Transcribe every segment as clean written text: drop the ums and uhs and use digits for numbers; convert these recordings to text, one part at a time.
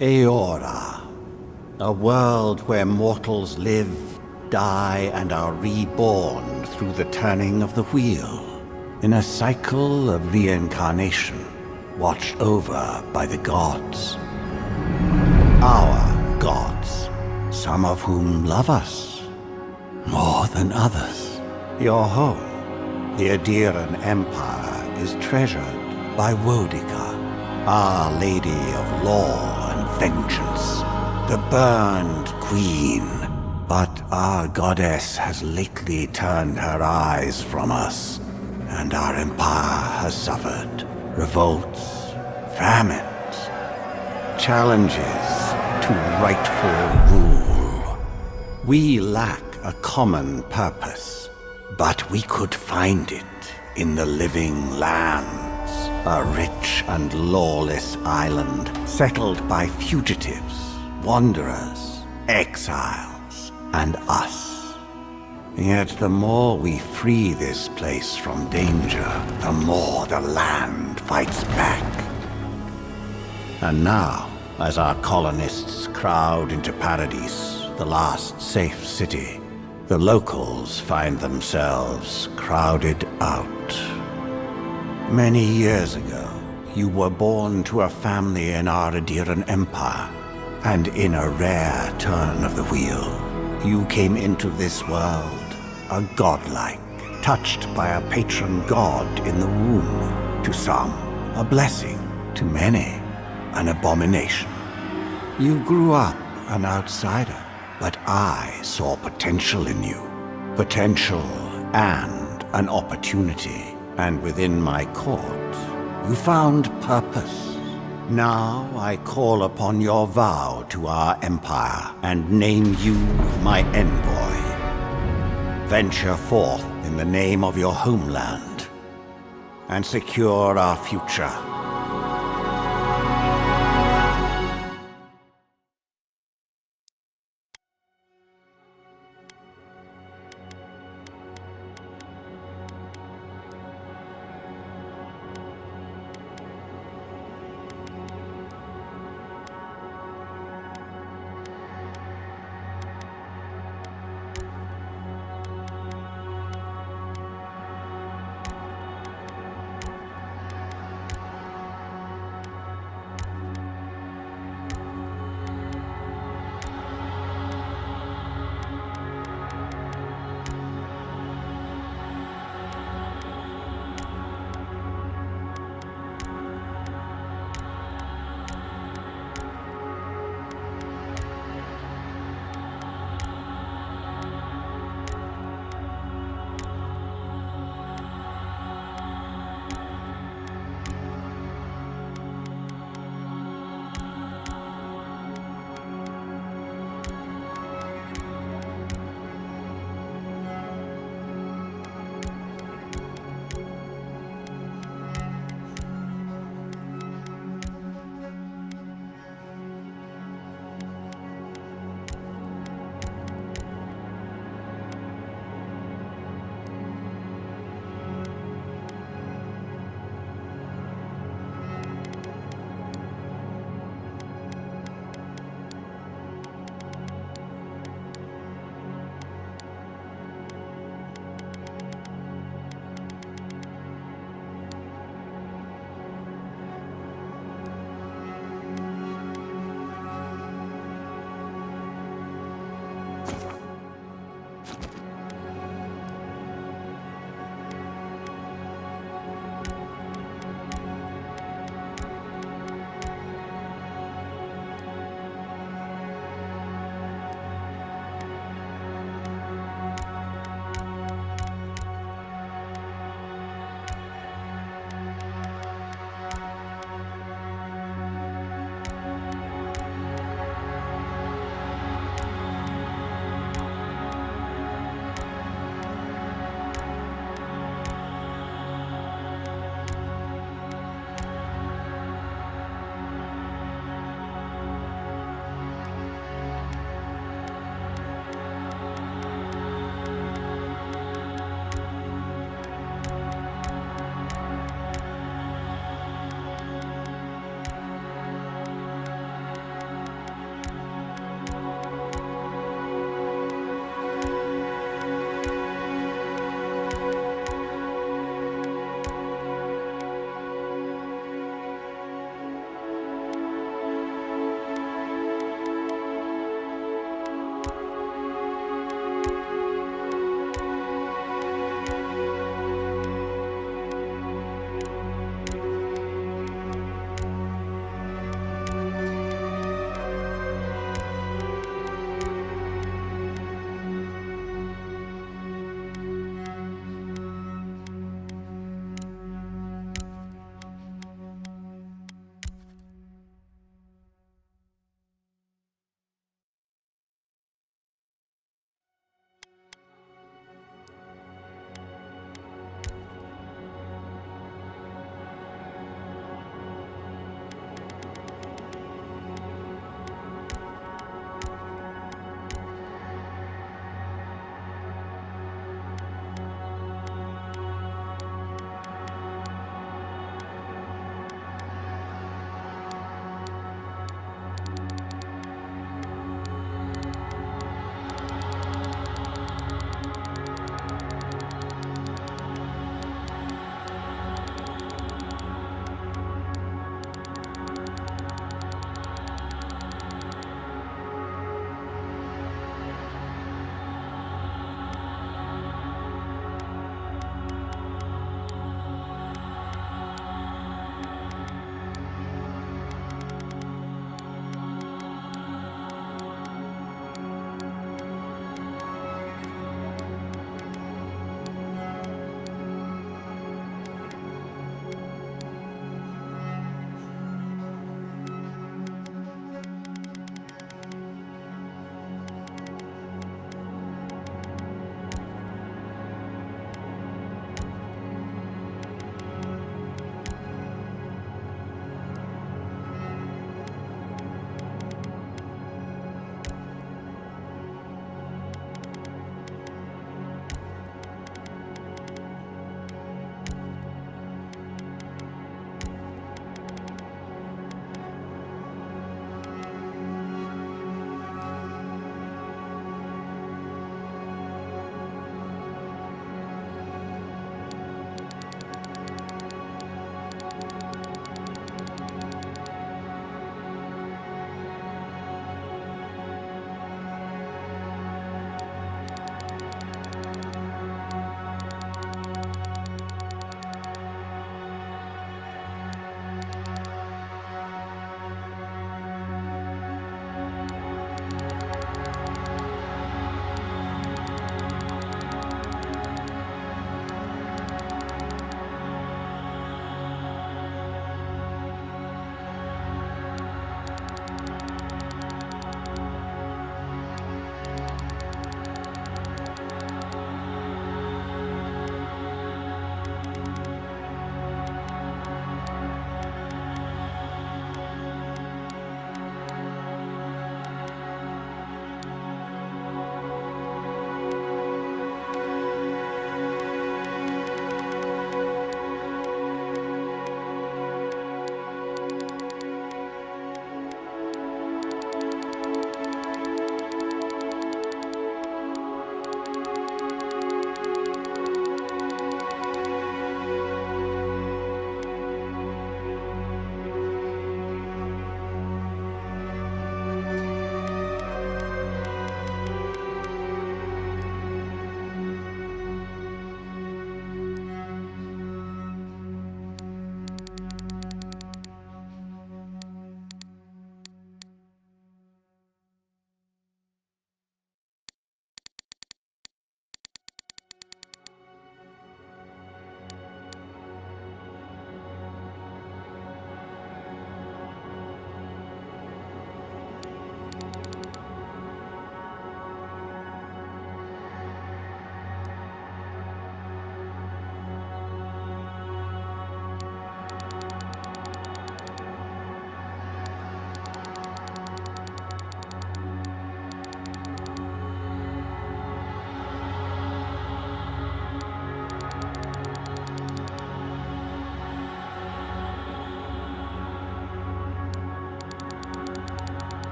Aora, a world where mortals live, die, and are reborn through the turning of the wheel, in a cycle of reincarnation, watched over by the gods. Our gods, some of whom love us more than others. Your home, the Adiran Empire, is treasured by Wodica, Our Lady of Law and Vengeance, the burned queen. But our goddess has lately turned her eyes from us, and our empire has suffered revolts, famines, challenges to rightful rule. We lack a common purpose, but we could find it in the living lands, a rich and lawless island settled by fugitives, wanderers, exiles, and us. Yet the more we free this place from danger, the more the land fights back. And now, as our colonists crowd into Paradise, the last safe city, the locals find themselves crowded out. Many years ago, you were born to a family in our Adiran Empire, and in a rare turn of the wheel, you came into this world, a godlike, touched by a patron god in the womb. To some, a blessing. To many, an abomination. You grew up an outsider, but I saw potential in you. Potential and an opportunity. And within my court, you found purpose. Now I call upon your vow to our empire and name you my envoy. Venture forth in the name of your homeland and secure our future.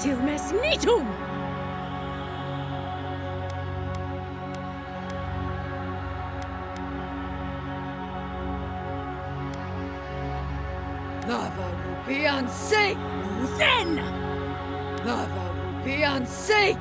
Silmes mitum! Lava rupian sake! Then! Lava rupian sake!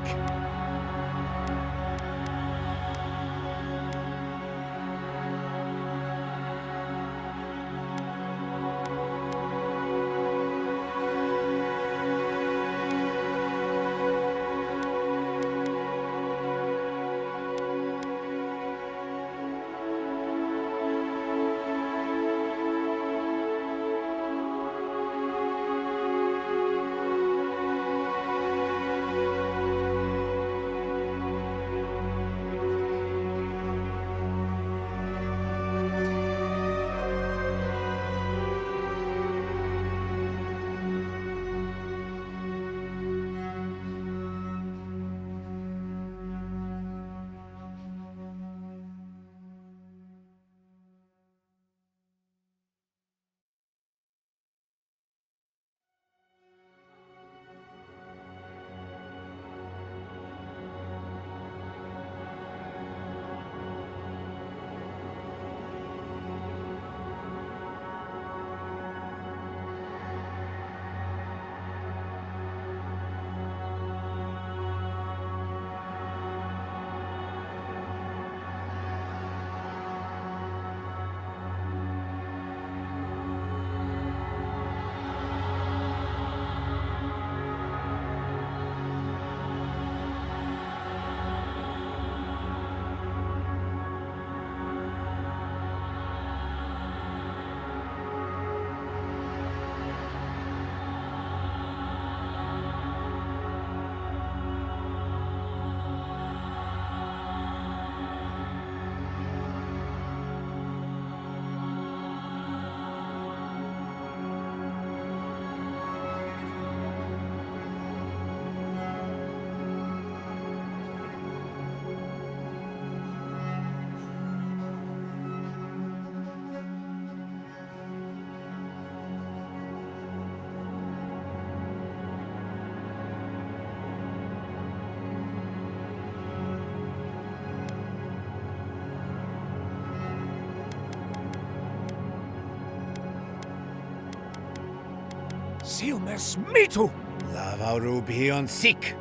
Silmes mitu! Lava rupian sik!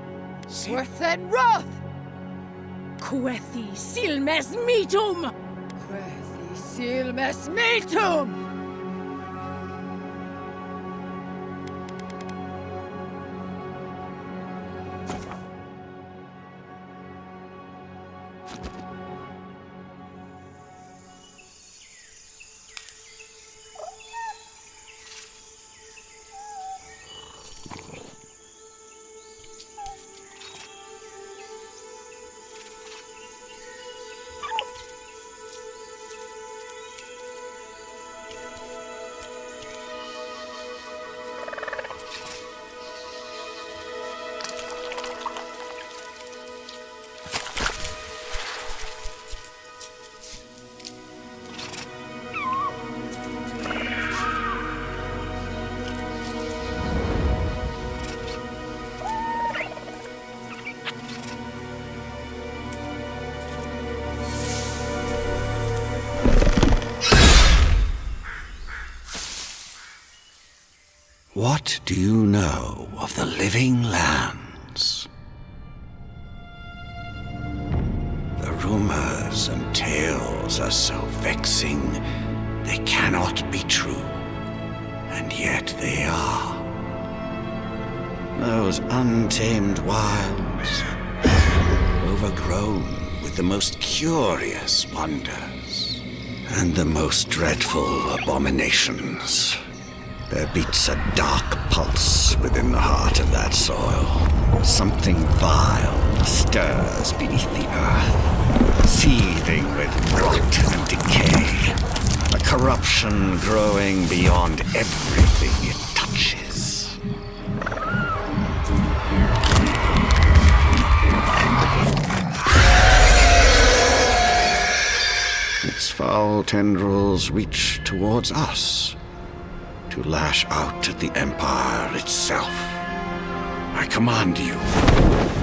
Worth and wrath! Quethi silmes mitum! Quethi silmes mitum! What do you know of the living lands? The rumors and tales are so vexing, they cannot be true, and yet they are. Those untamed wilds, overgrown with the most curious wonders and the most dreadful abominations. There beats a dark pulse within the heart of that soil. Something vile stirs beneath the earth, seething with rot and decay. A corruption growing beyond everything it touches. Its foul tendrils reach towards us, to lash out at the Empire itself. I command you,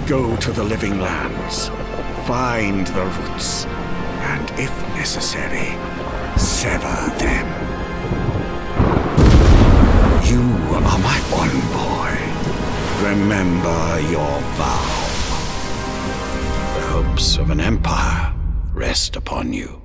go to the living lands, find the roots, and if necessary, sever them. You are my envoy. Remember your vow. The hopes of an empire rest upon you.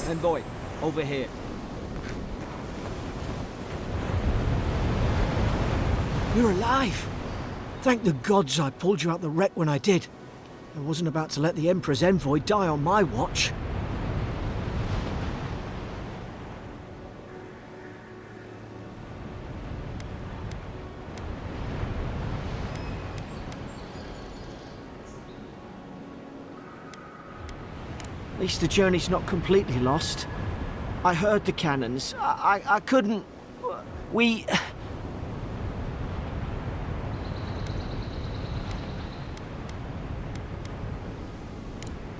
Envoy, over here. You're alive! Thank the gods I pulled you out the wreck when I did. I wasn't about to let the Emperor's envoy die on my watch. At least the journey's not completely lost. I heard the cannons. I couldn't... We...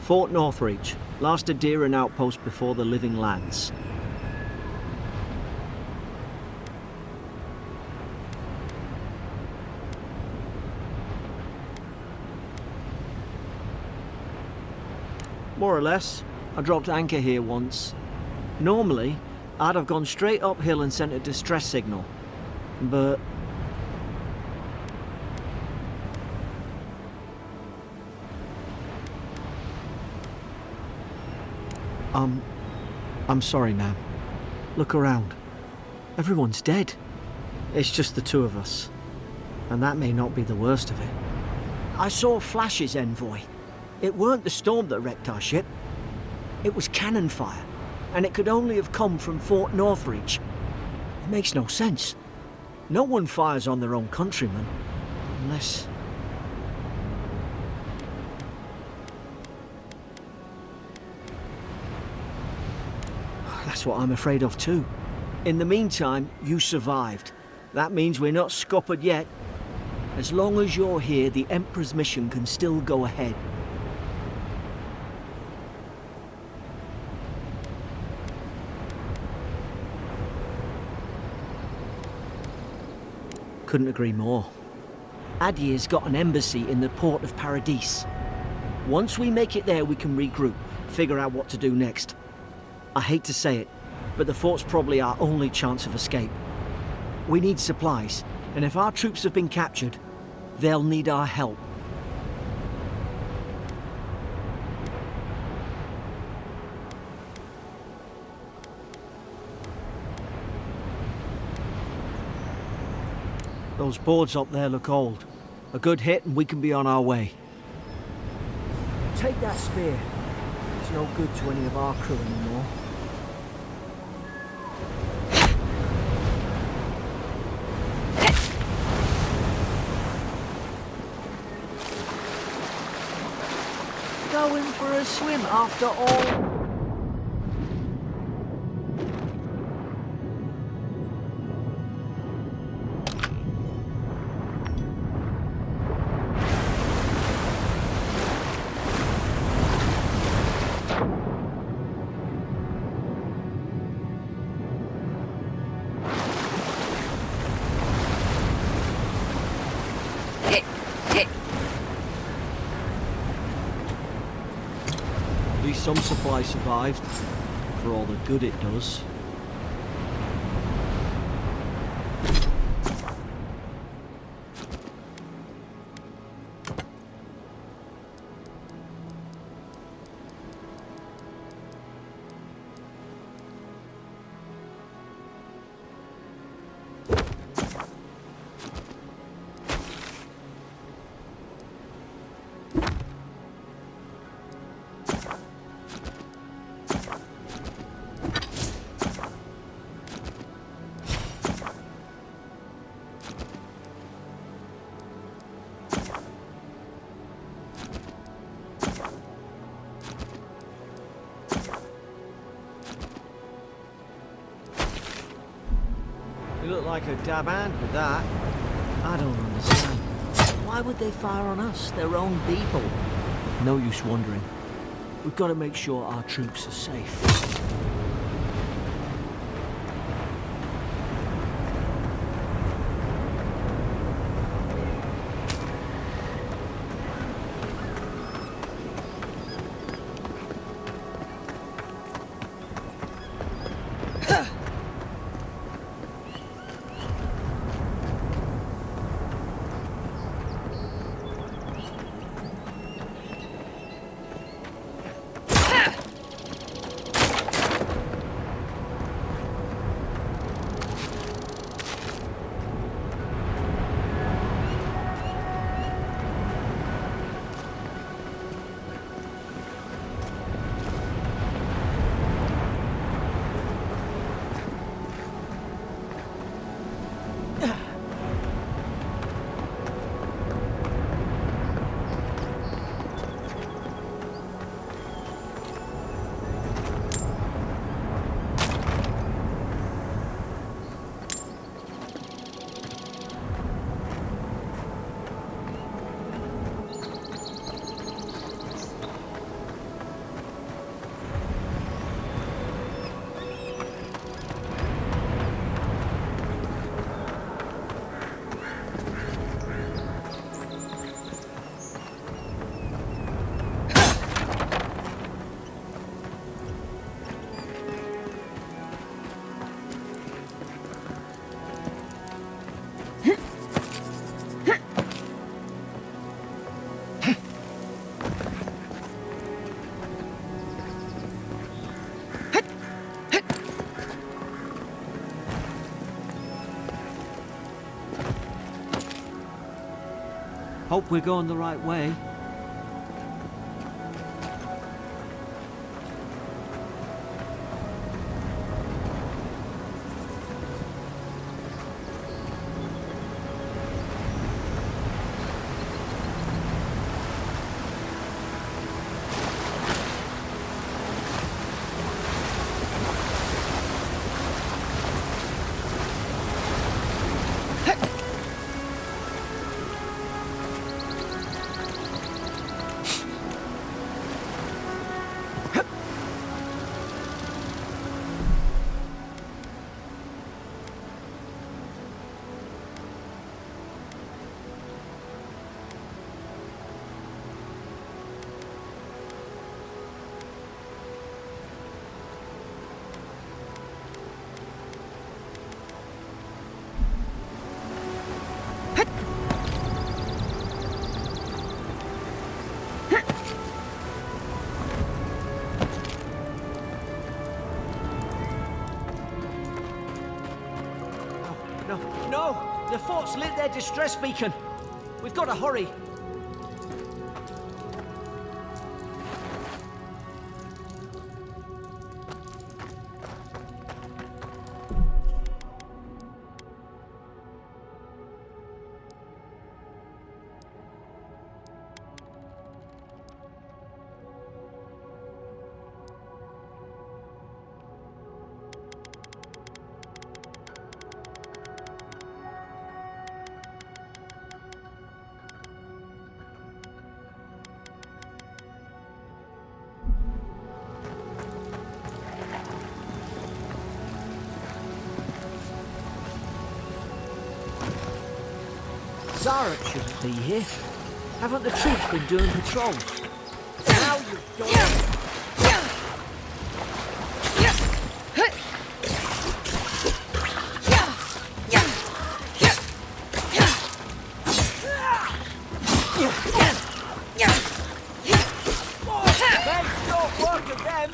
Fort Northreach. Last Adheran outpost before the Living Lands. More or less. I dropped anchor here once. Normally, I'd have gone straight uphill and sent a distress signal. But... I'm sorry, ma'am. Look around. Everyone's dead. It's just the two of us. And that may not be the worst of it. I saw flashes, Envoy. It weren't the storm that wrecked our ship. It was cannon fire, and it could only have come from Fort Northreach. It makes no sense. No one fires on their own countrymen, unless... That's what I'm afraid of too. In the meantime, you survived. That means we're not scuppered yet. As long as you're here, the Emperor's mission can still go ahead. Couldn't agree more. Adir's got an embassy in the port of Paradis. Once we make it there, we can regroup, figure out what to do next. I hate to say it, but the fort's probably our only chance of escape. We need supplies, and if our troops have been captured, they'll need our help. Those boards up there look old. A good hit and we can be on our way. Take that spear. It's no good to any of our crew anymore. Going for a swim after all. least some supply survived, for all the good it does. You look like a dab hand with that. I don't understand. Why would they fire on us, their own people? No use wondering. We've got to make sure our troops are safe. Hope we're going the right way. No! The fort's lit their distress beacon! We've got to hurry! Zaret shouldn't be here. Haven't the troops been doing patrols? Now you've done it! of them!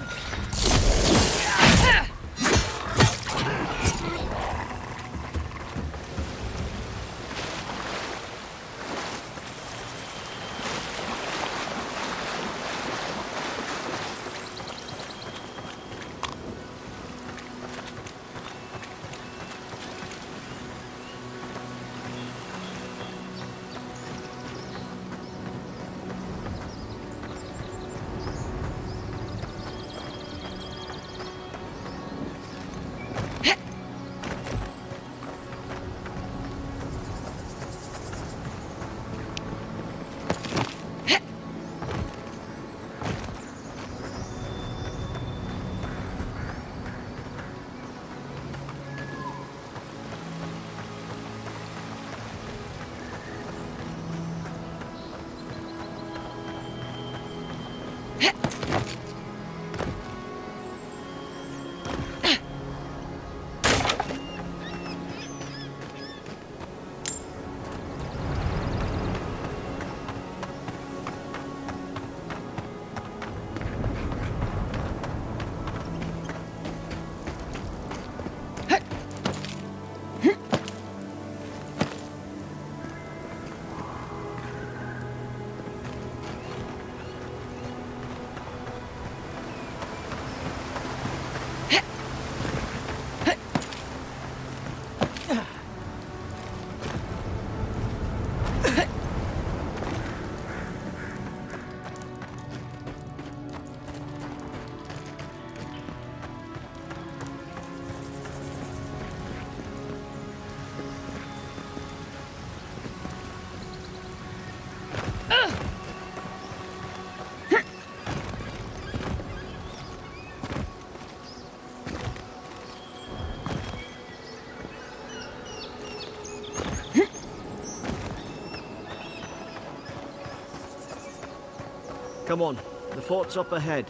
Come on, the fort's up ahead.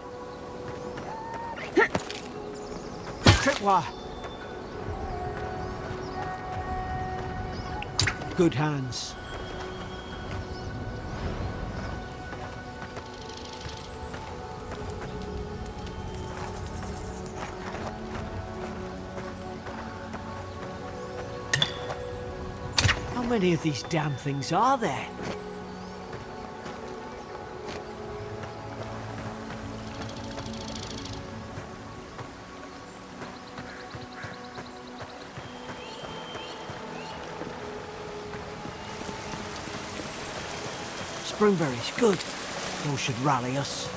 Tripwire! Good hands. How many of these damn things are there? Springberries, good. Those should rally us.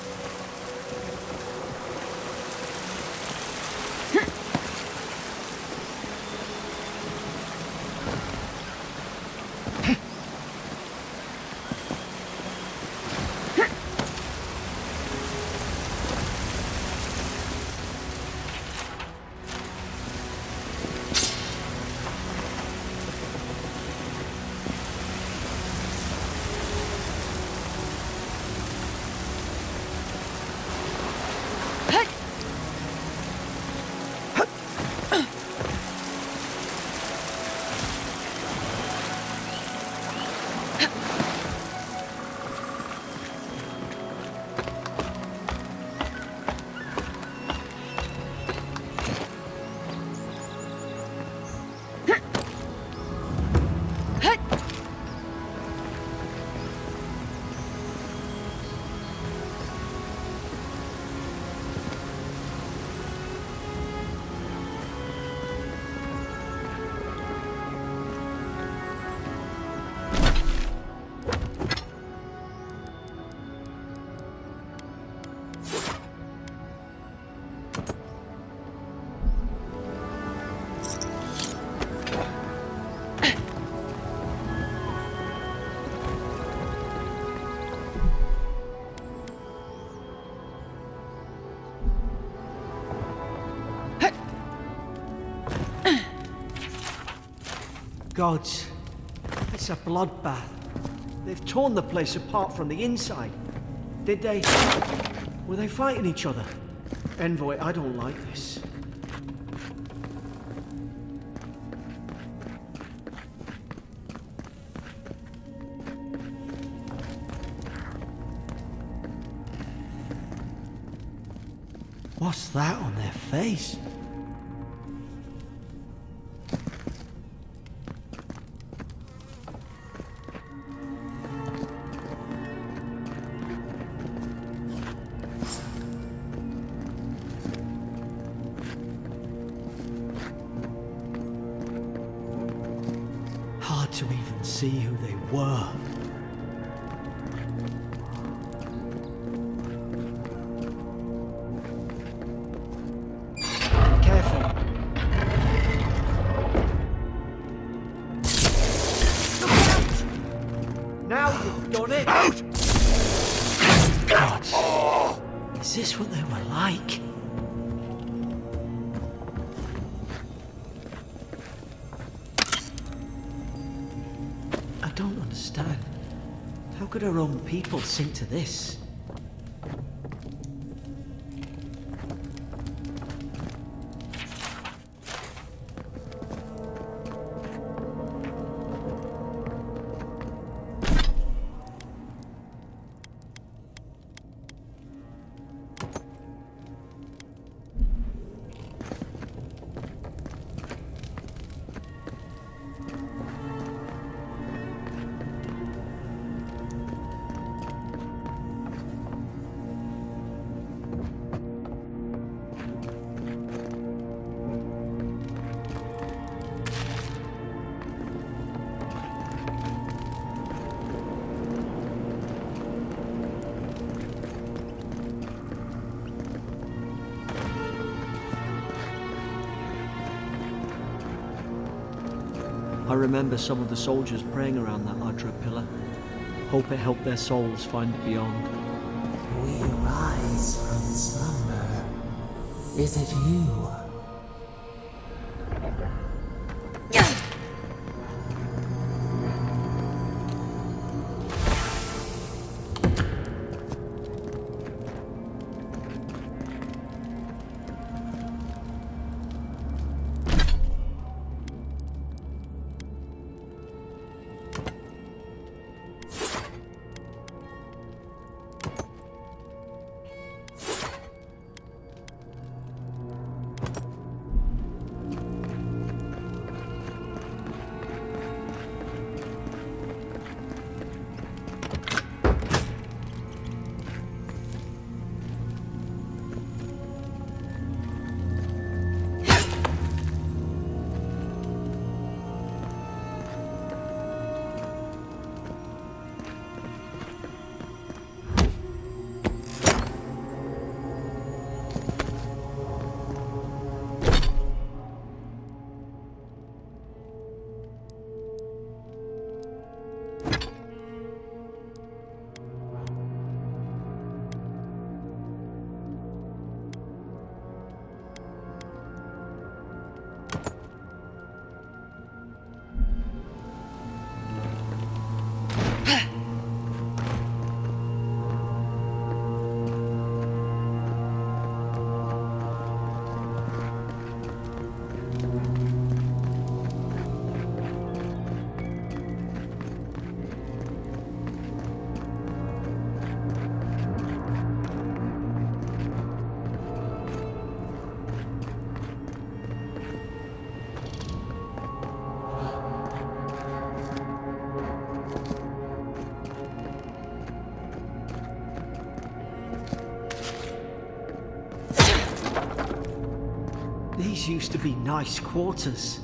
Gods, it's a bloodbath. They've torn the place apart from the inside. Did they... were they fighting each other? Envoy, I don't like this. What's that on their face? Hard to even see who they were. Careful. Now you've done it! God, is this what they were like? I don't understand. How could our own people sink to this? I remember some of the soldiers praying around that Adra pillar. Hope it helped their souls find the beyond. We rise from slumber. Is it you? These used to be nice quarters.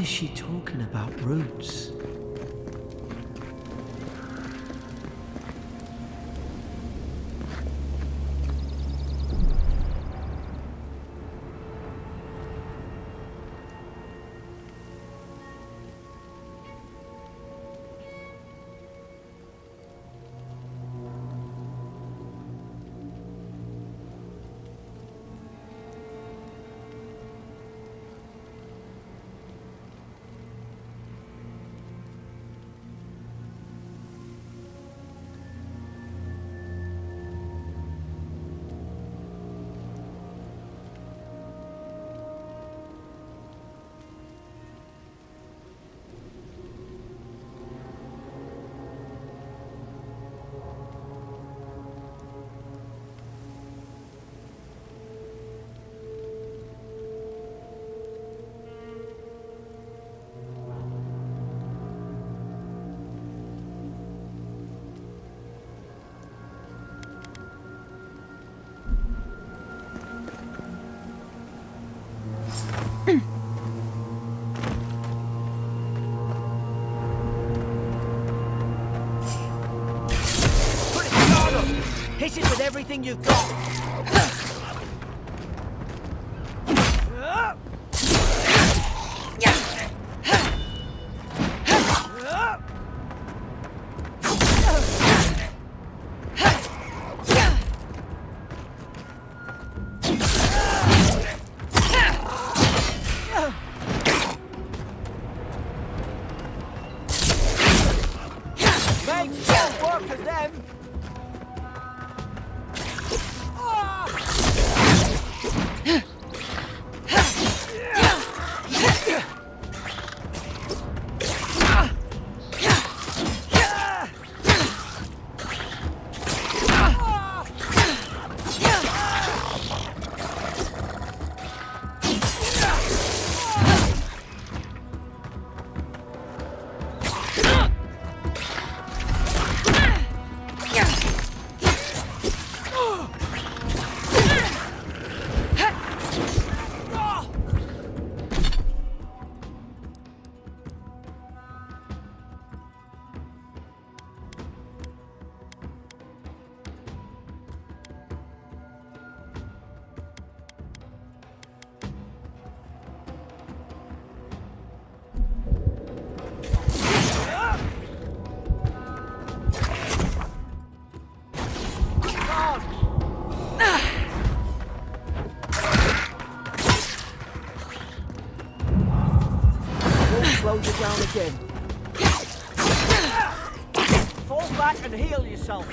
is she talking about roots? Hit it with everything you've got. Make short work of them. Slow you down again. Fall back and heal yourself.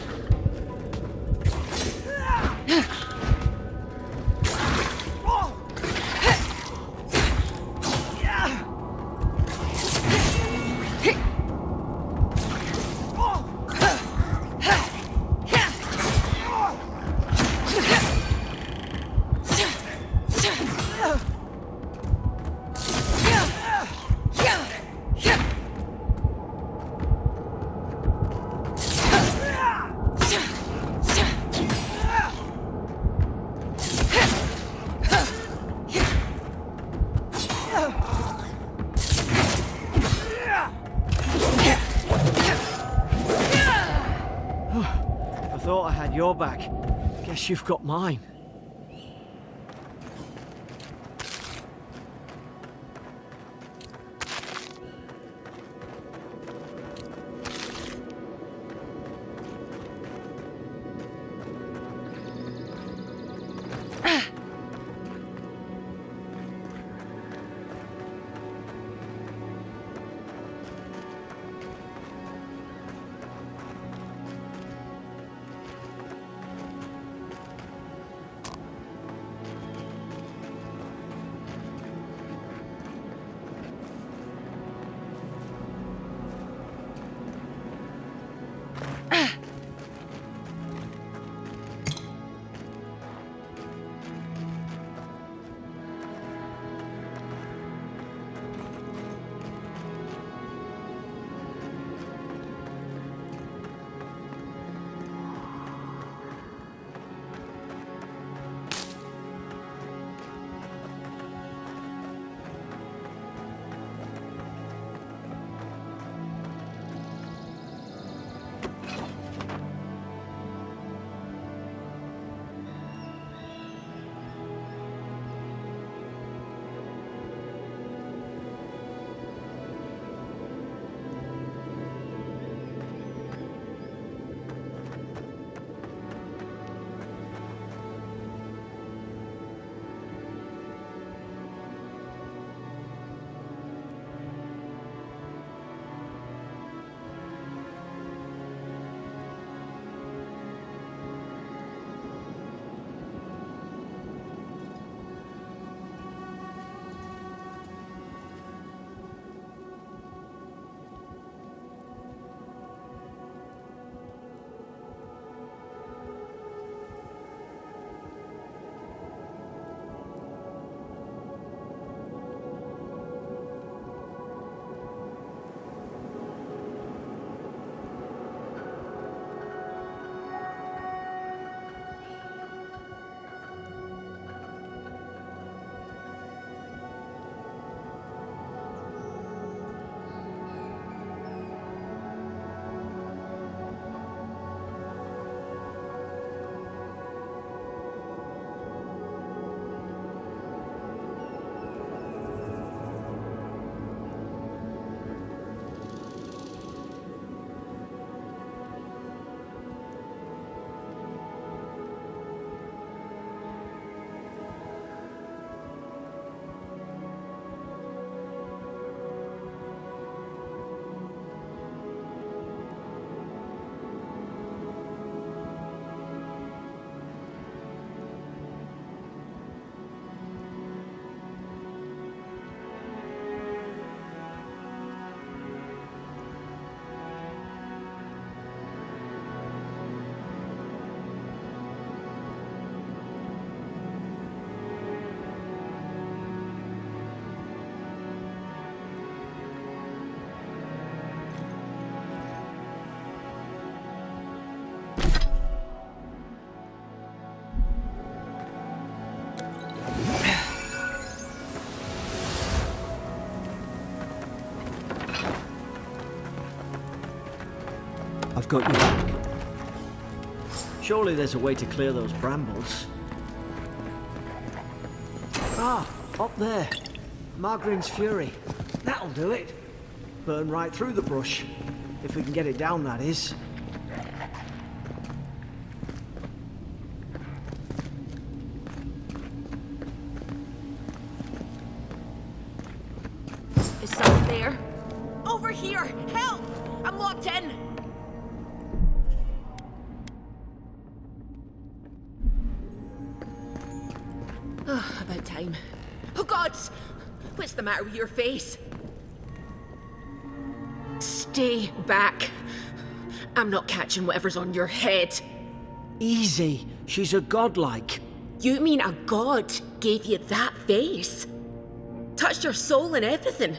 I thought I had your back. Guess you've got mine. got you back. Surely there's a way to clear those brambles. Ah, up there. Margarine's Fury. That'll do it. Burn right through the brush. If we can get it down, that is. Is someone there? Over here! Help! I'm locked in! About time. Oh gods! What's the matter with your face? Stay back. I'm not catching whatever's on your head. Easy. She's a godlike. You mean a god gave you that face? Touched your soul and everything?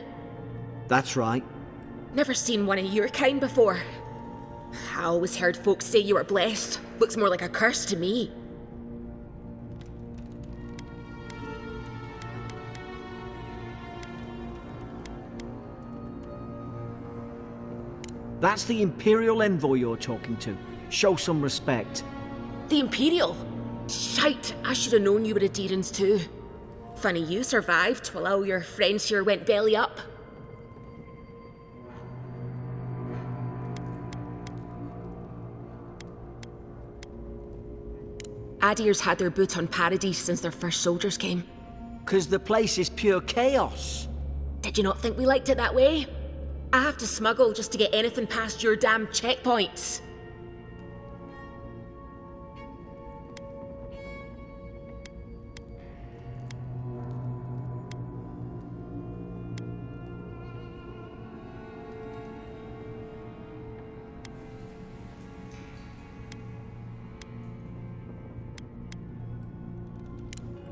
That's right. Never seen one of your kind before. I always heard folks say you were blessed. Looks more like a curse to me. That's the Imperial envoy you're talking to. Show some respect. The Imperial? Shite, I should have known you were a Deerans too. Funny you survived while all your friends here went belly up. Adir's had their boot on Paradise since their first soldiers came. 'Cause the place is pure chaos. Did you not think we liked it that way? I have to smuggle just to get anything past your damn checkpoints.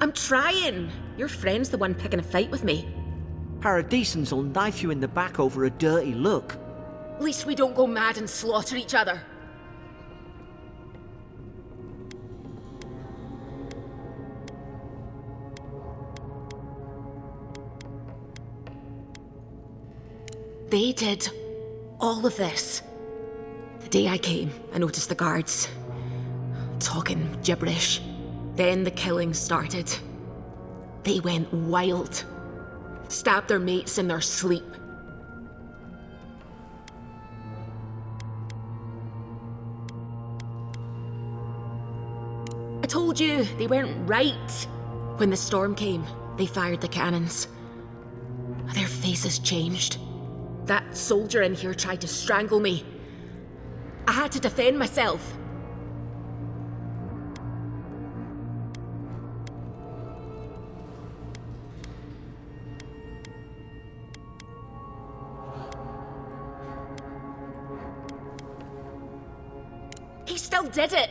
I'm trying. Your friend's the one picking a fight with me. Paradisans will knife you in the back over a dirty look. At least we don't go mad and slaughter each other. They did all of this. The day I came, I noticed the guards talking gibberish. Then the killing started. They went wild. Stabbed their mates in their sleep. I told you, they weren't right. When the storm came, they fired the cannons. Their faces changed. That soldier in here tried to strangle me. I had to defend myself. He still did it!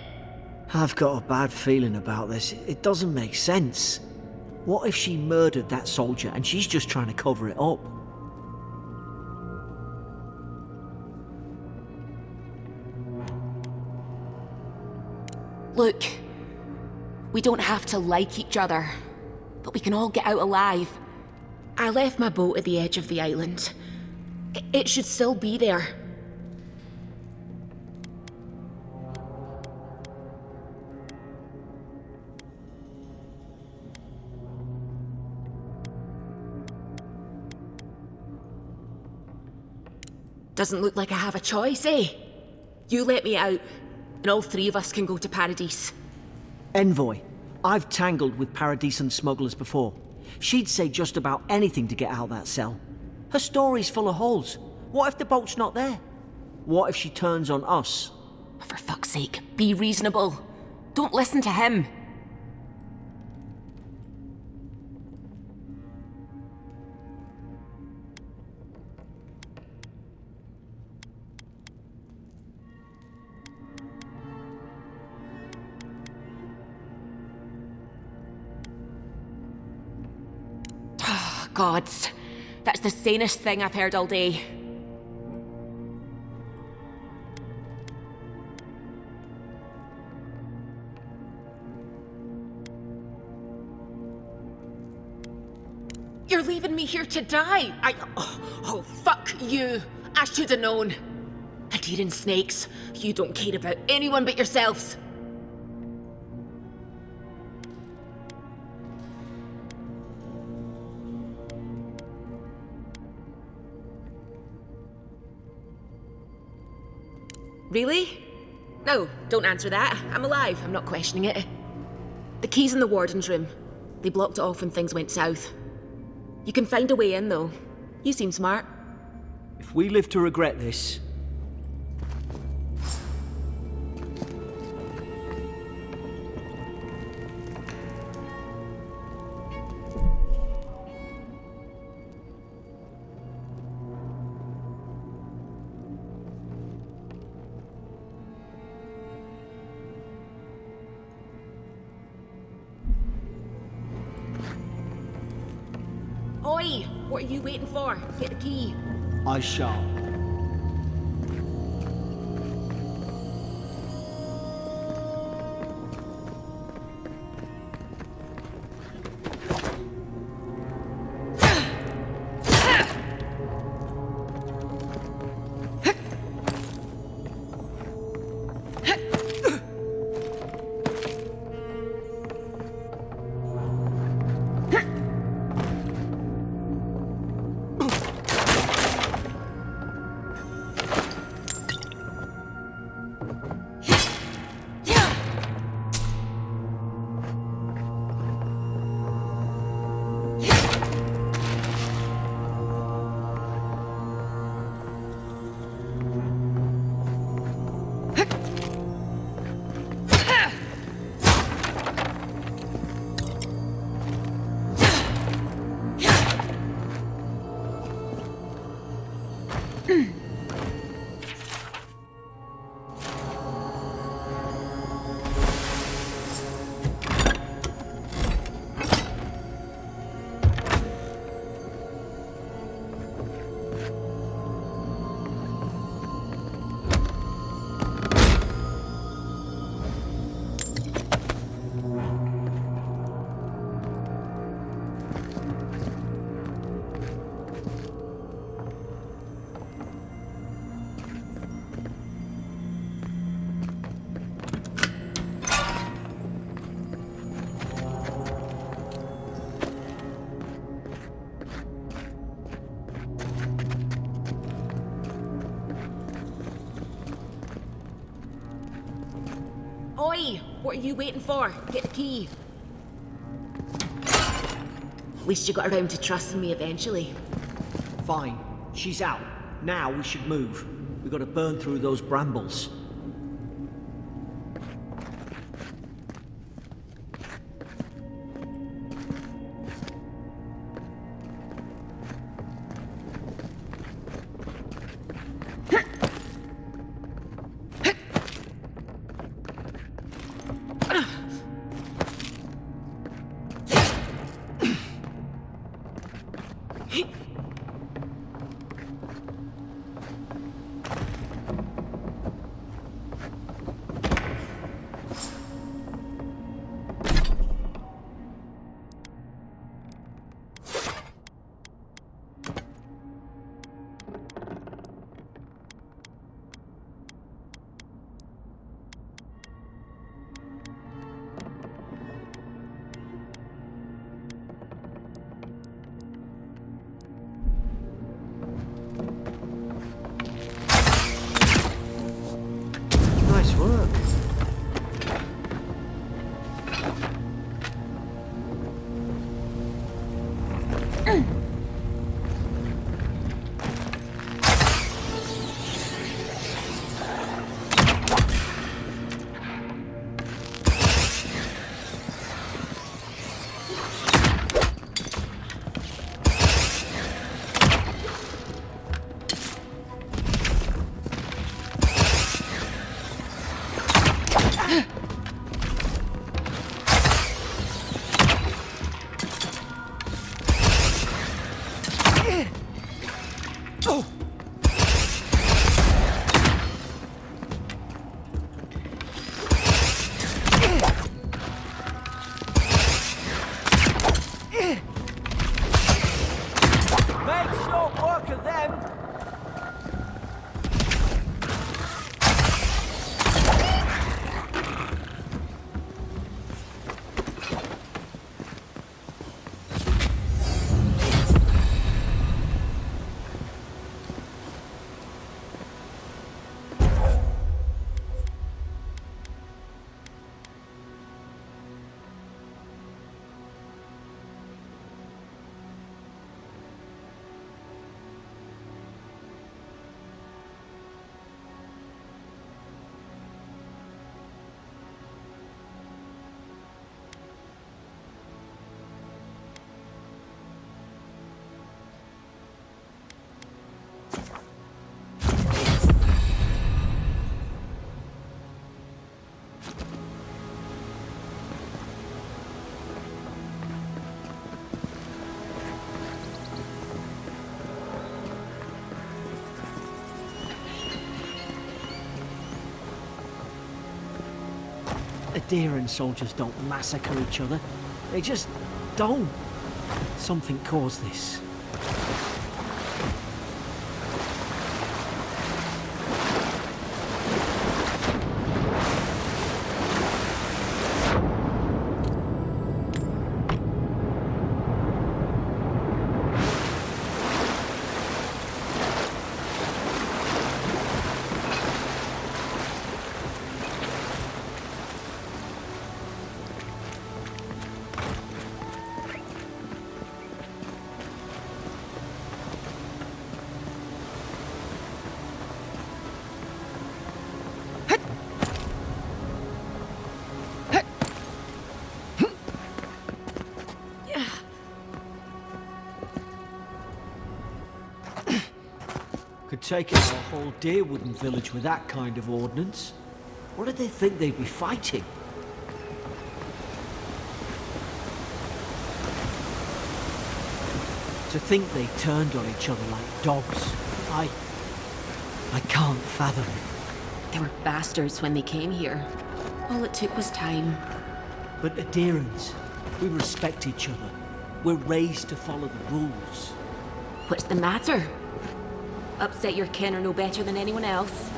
I've got a bad feeling about this. It doesn't make sense. What if she murdered that soldier and she's just trying to cover it up? Look, we don't have to like each other, but we can all get out alive. I left my boat at the edge of the island. It should still be there. Doesn't look like I have a choice, eh? You let me out, and all three of us can go to Paradise. Envoy, I've tangled with Paradisan smugglers before. She'd say just about anything to get out of that cell. Her story's full of holes. What if the boat's not there? What if she turns on us? For fuck's sake, be reasonable. Don't listen to him. Gods, that's the sanest thing I've heard all day. You're leaving me here to die. Oh, fuck you. I should have known. And tearing snakes. You don't care about anyone but yourselves. Really? No, don't answer that. I'm alive. I'm not questioning it. The key's in the warden's room. They blocked it off when things went south. You can find a way in, though. You seem smart. If we live to regret this... Oi! What are you waiting for? Get the key. I shall. Oi! What are you waiting for? Get the key. At least you got around to trusting me eventually. Fine. She's out. Now we should move. We've got to burn through those brambles. Nice work. Make short work of them! Adheran soldiers don't massacre each other. They just don't. Something caused this. Could take out a whole Deerwooden village with that kind of ordnance. What did they think they'd be fighting? To think they turned on each other like dogs. I can't fathom it. They were bastards when they came here. All it took was time. But Adherans, we respect each other. We're raised to follow the rules. What's the matter? Upset your kin are no better than anyone else.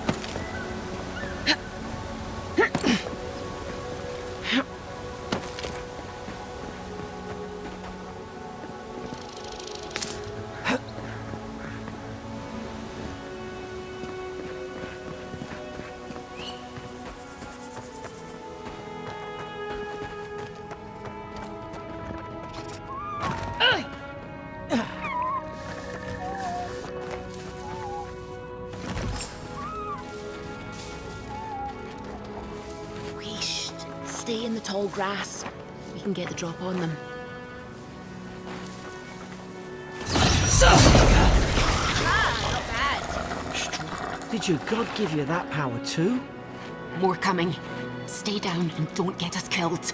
Stay in the tall grass. We can get the drop on them. Did your god give you that power too? More coming. Stay down and don't get us killed.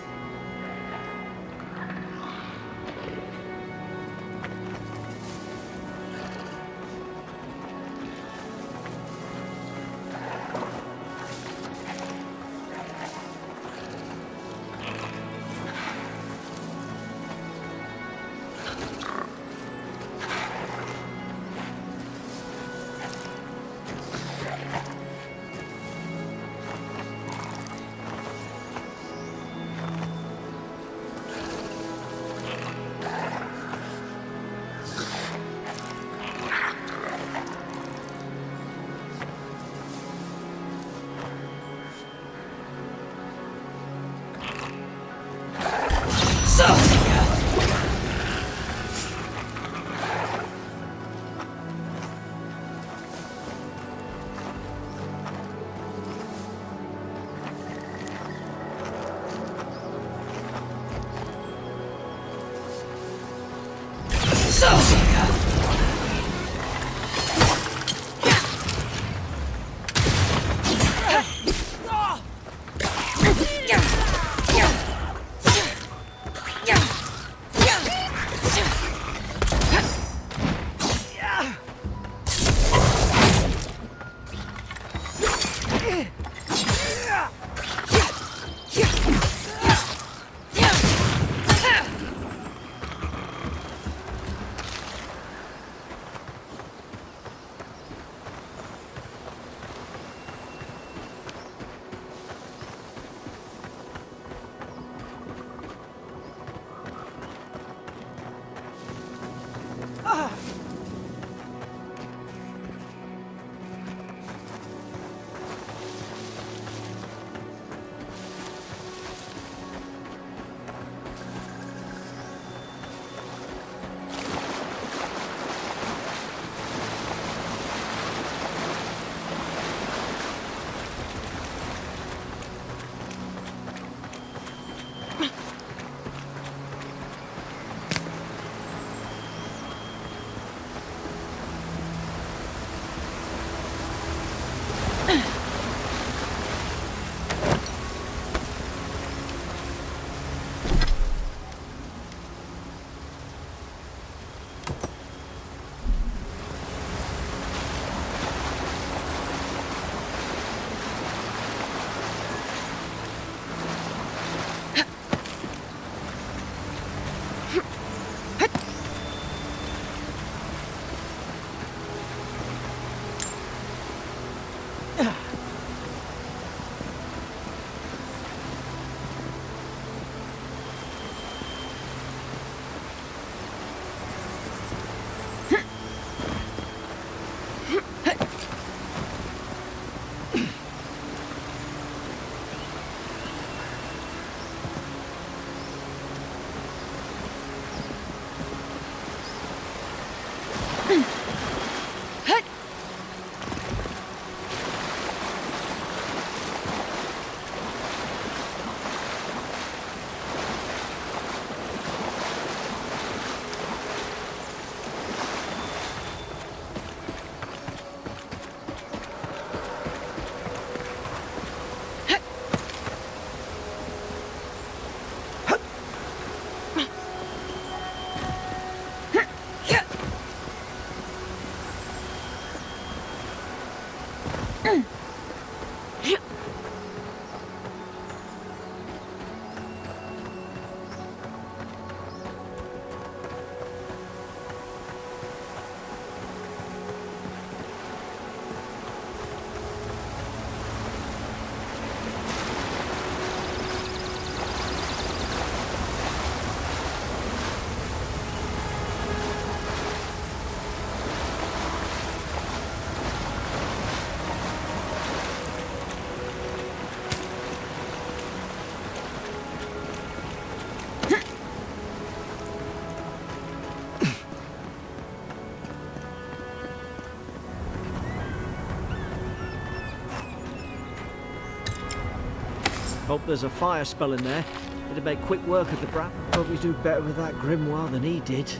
Hope there's a fire spell in there. It'd make quick work of the brat. Hope you do better with that grimoire than he did.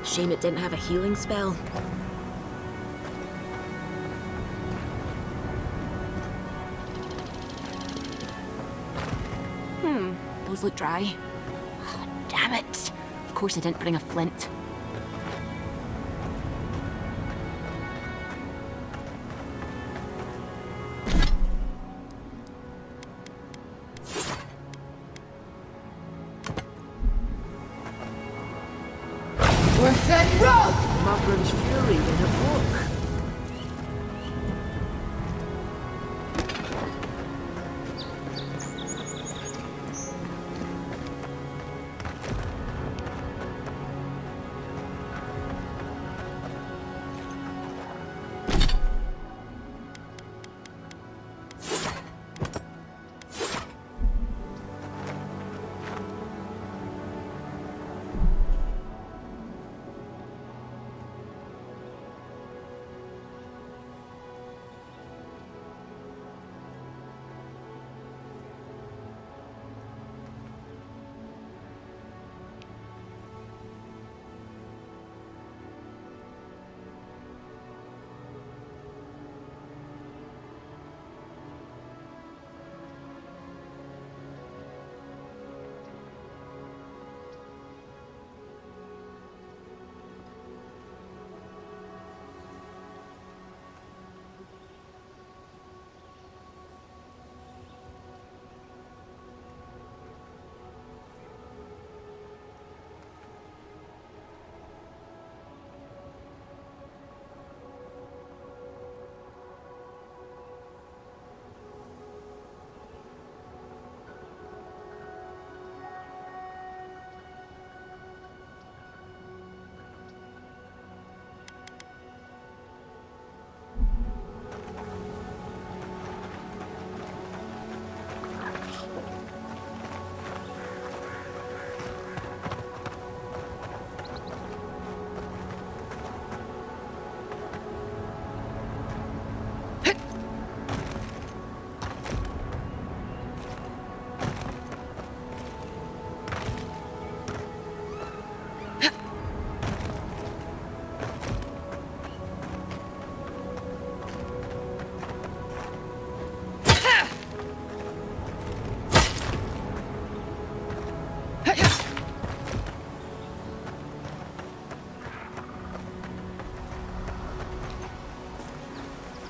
Shame it didn't have a healing spell. Those look dry. Oh, damn it! Of course I didn't bring a flint. Worth and wrath! Mavrim's Fury in a book.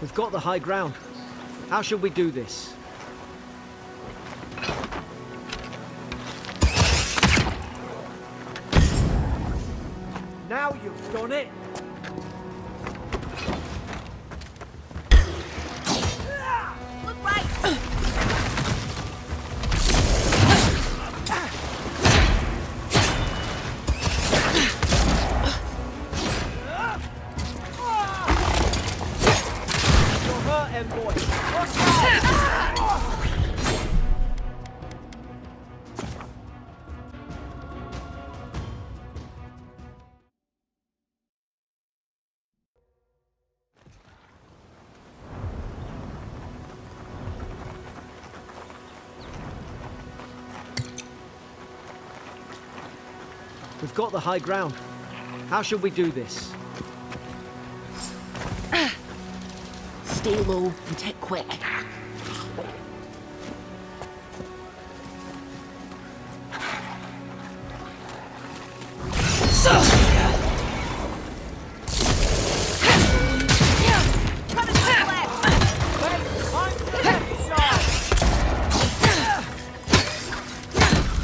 We've got the high ground. How should we do this? Now you've done it! Look right! Envoy! We've got the high ground. How should we do this? Stay low and tick quick.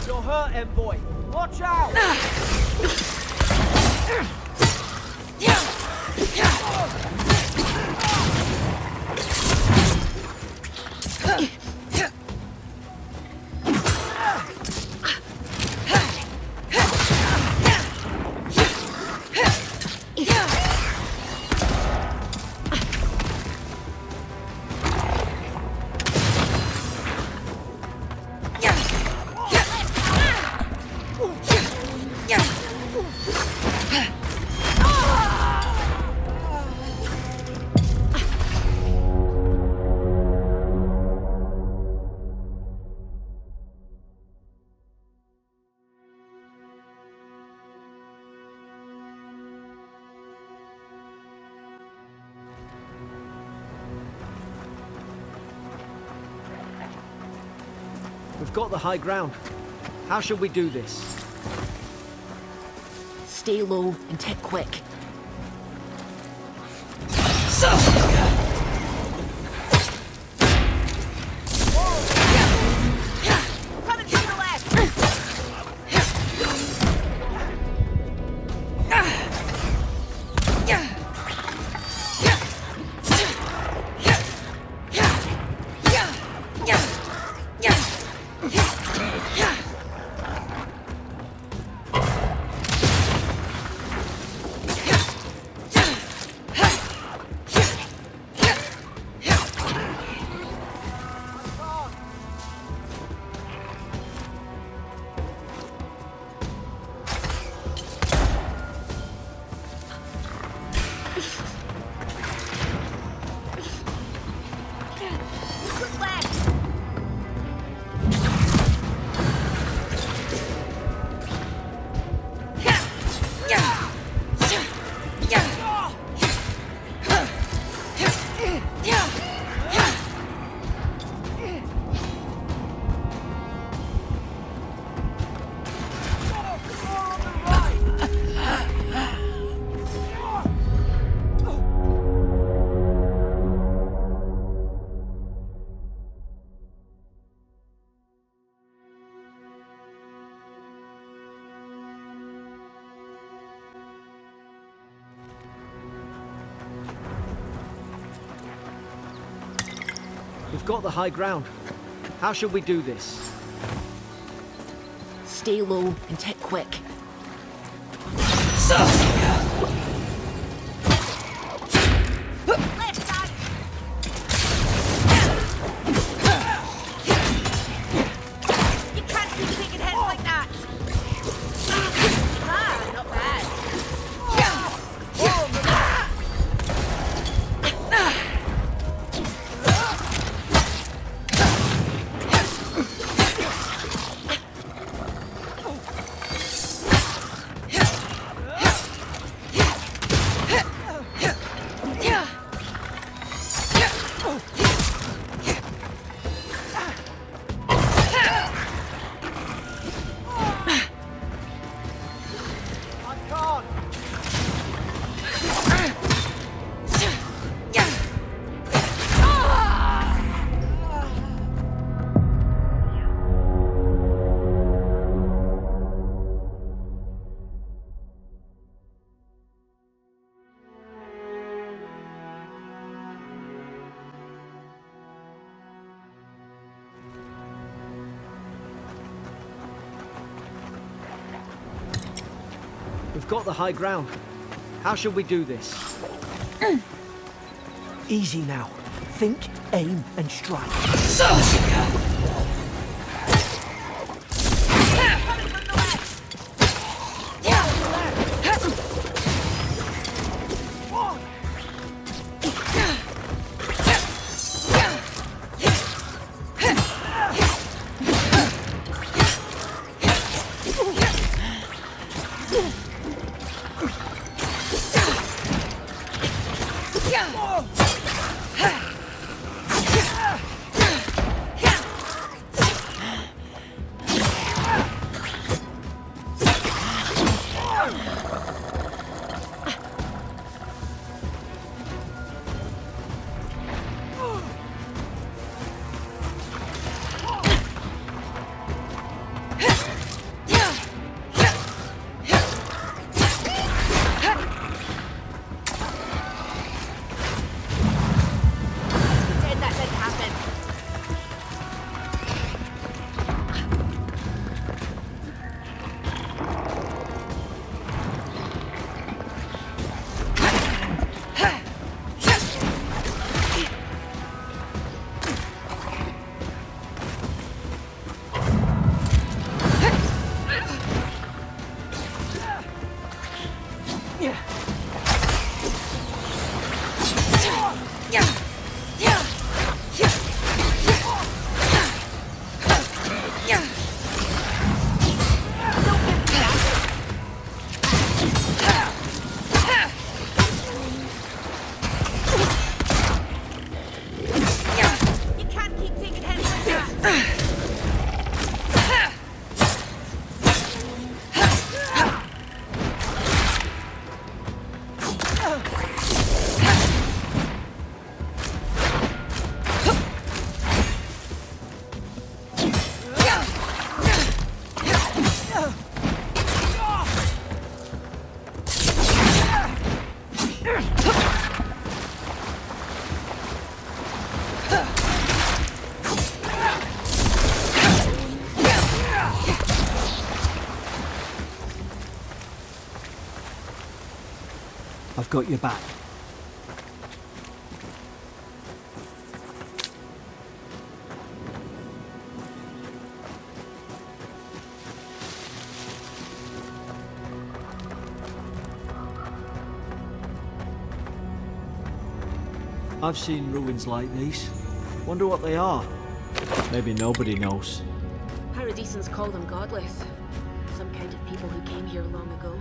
You're hurt, Envoy. Watch out! We've got the high ground. How shall we do this? Stay low and tick quick. Coming from the left! We've got the high ground. How shall we do this? Stay low and tick quick. You can't keep taking hits like that! Ah, not bad. We've got the high ground. How shall we do this? Easy now. Think, aim, and strike. got your back. I've seen ruins like these. Wonder what they are. Maybe nobody knows. Paradisans call them godless. Some kind of people who came here long ago.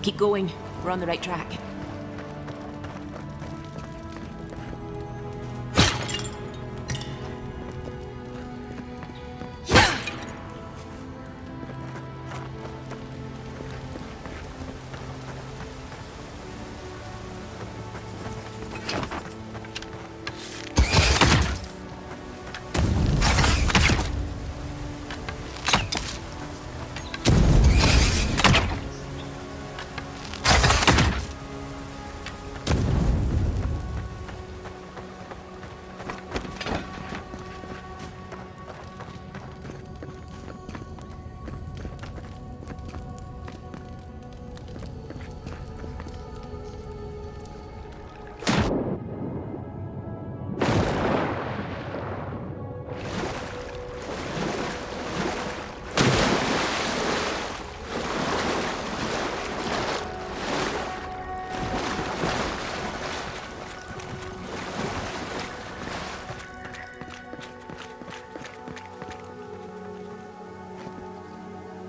Keep going. We're on the right track.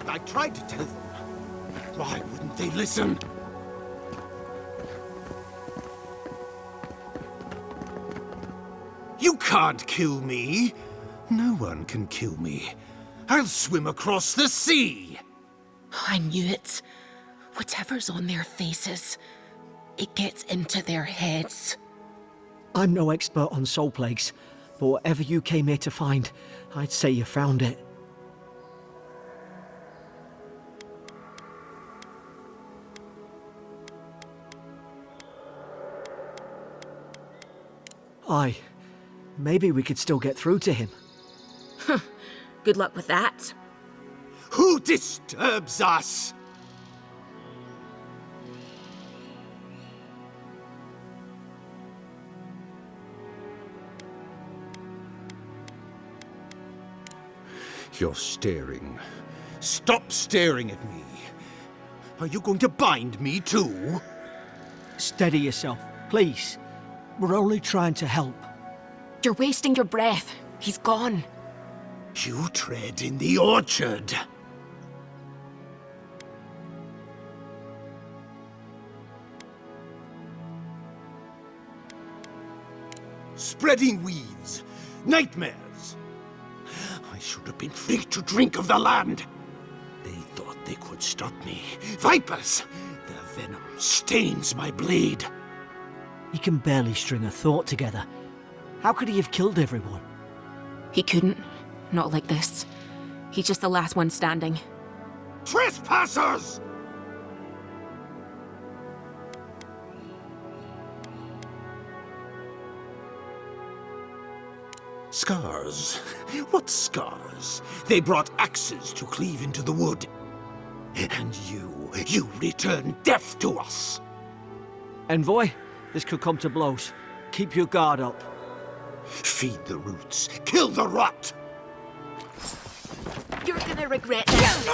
I tried to tell them. Why wouldn't they listen? You can't kill me. No one can kill me. I'll swim across the sea. I knew it. Whatever's on their faces, it gets into their heads. I'm no expert on soul plagues, but whatever you came here to find, I'd say you found it. Aye. Maybe we could still get through to him. Good luck with that. Who disturbs us? You're staring. Stop staring at me. Are you going to bind me too? Steady yourself, please. We're only trying to help. You're wasting your breath. He's gone. You tread in the orchard. Spreading weeds. Nightmares. I should have been free to drink of the land. They thought they could stop me. Vipers! Their venom stains my blade. He can barely string a thought together. How could he have killed everyone? He couldn't. Not like this. He's just the last one standing. Trespassers! Scars? What scars? They brought axes to cleave into the wood. And you return death to us. Envoy, this could come to blows. Keep your guard up. Feed the roots. Kill the rot! You're gonna regret this.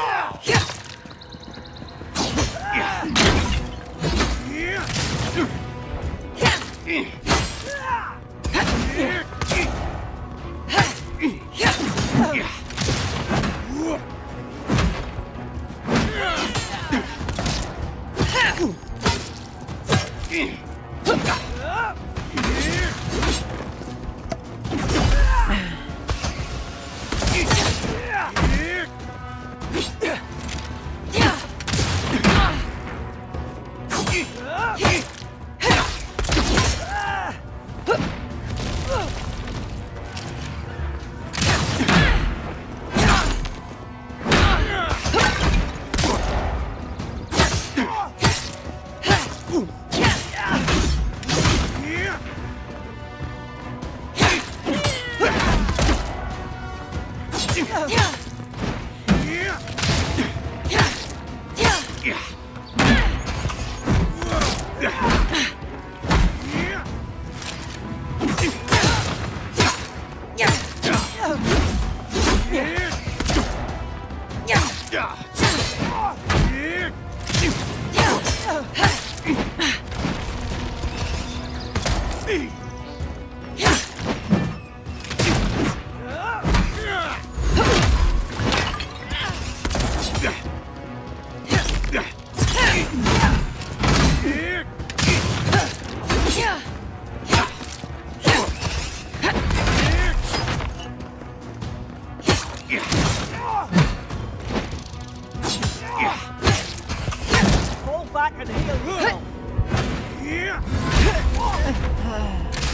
Fall back and heal yourself. Now you've done it.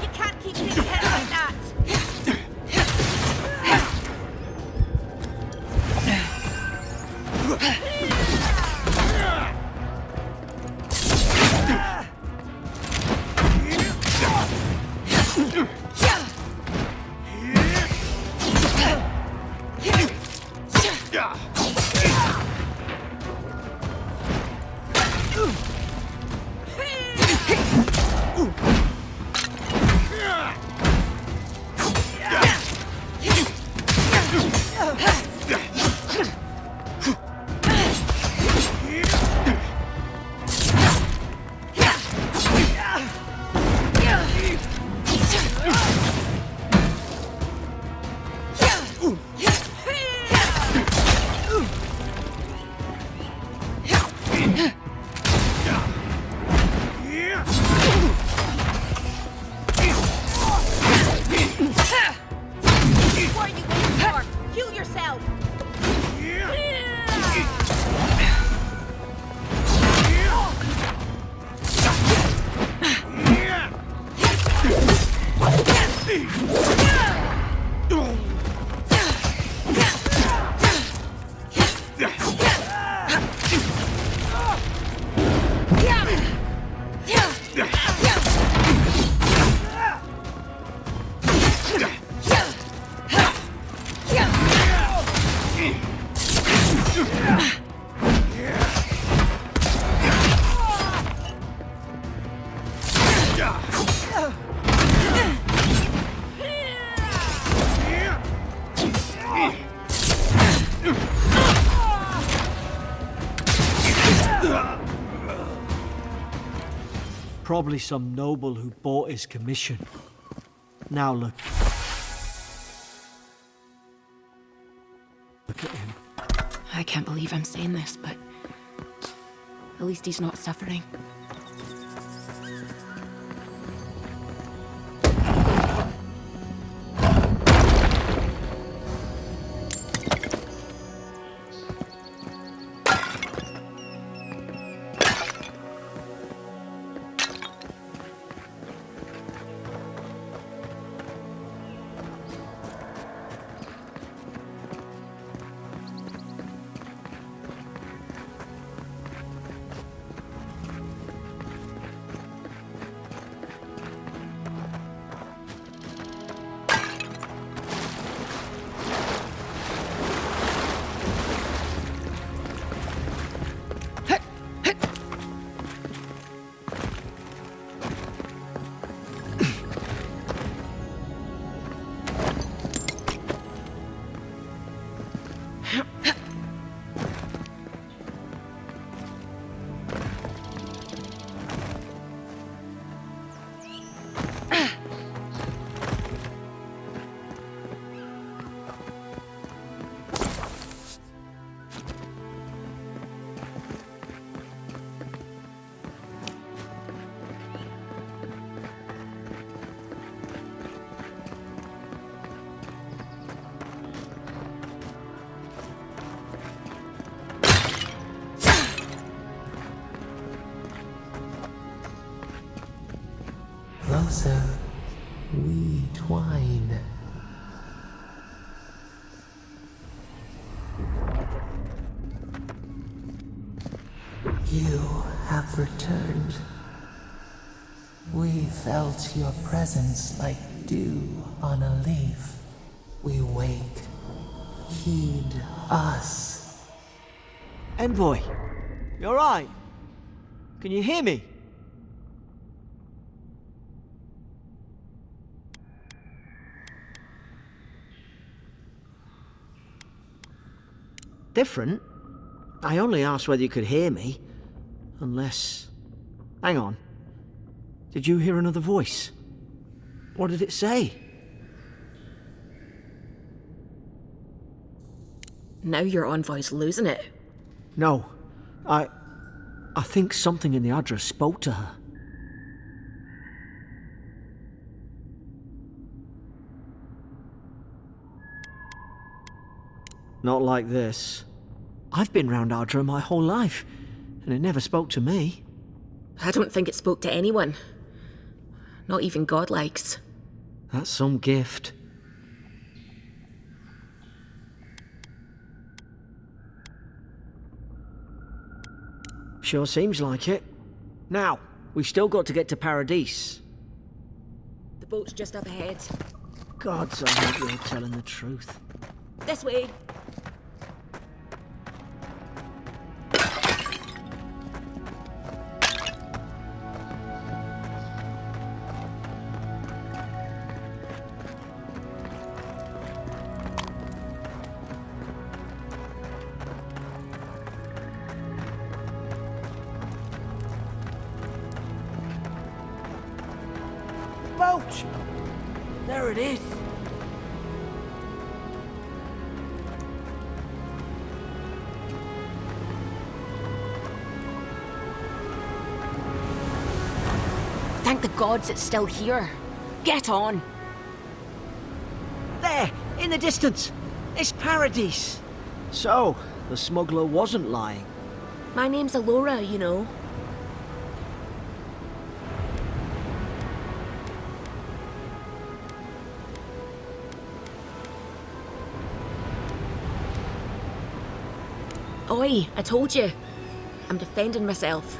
You can't keep taking hits like that. What are you waiting for? Heal yourself. Probably some noble who bought his commission. Now look. Look at him. I can't believe I'm saying this, but at least he's not suffering. closer we twine. You have returned. We felt your presence like dew on a leaf. We wake. Heed us. Envoy, you alright? Can you hear me? Different? I only asked whether you could hear me. Unless... Hang on. Did you hear another voice? What did it say? Now your envoy's losing it. No. I think something in the address spoke to her. Not like this. I've been round Ardra my whole life, and it never spoke to me. I don't think it spoke to anyone. Not even godlikes. That's some gift. Sure seems like it. Now, we've still got to get to Paradise. The boat's just up ahead. Gods, I hope you're telling the truth. This way. Boat! There it is. Thank the gods it's still here. Get on. There, in the distance. It's Paradise. So, the smuggler wasn't lying. My name's Alora, you know. Oi, I told you. I'm defending myself.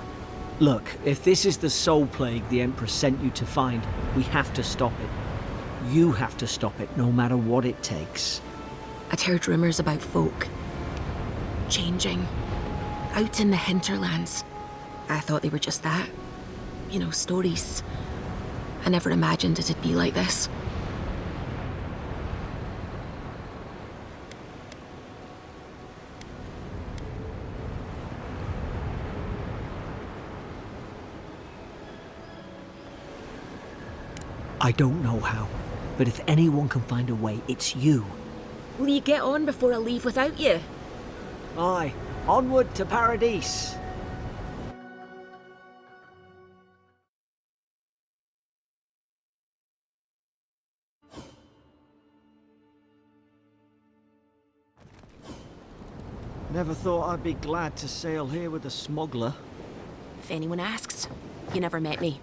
Look, if this is the soul plague the Empress sent you to find, we have to stop it. You have to stop it, no matter what it takes. I'd heard rumours about folk changing out in the hinterlands. I thought they were just that. You know, stories. I never imagined it'd be like this. I don't know how, but if anyone can find a way, it's you. Will you get on before I leave without you? Aye, onward to Paradise. Never thought I'd be glad to sail here with a smuggler. If anyone asks, you never met me.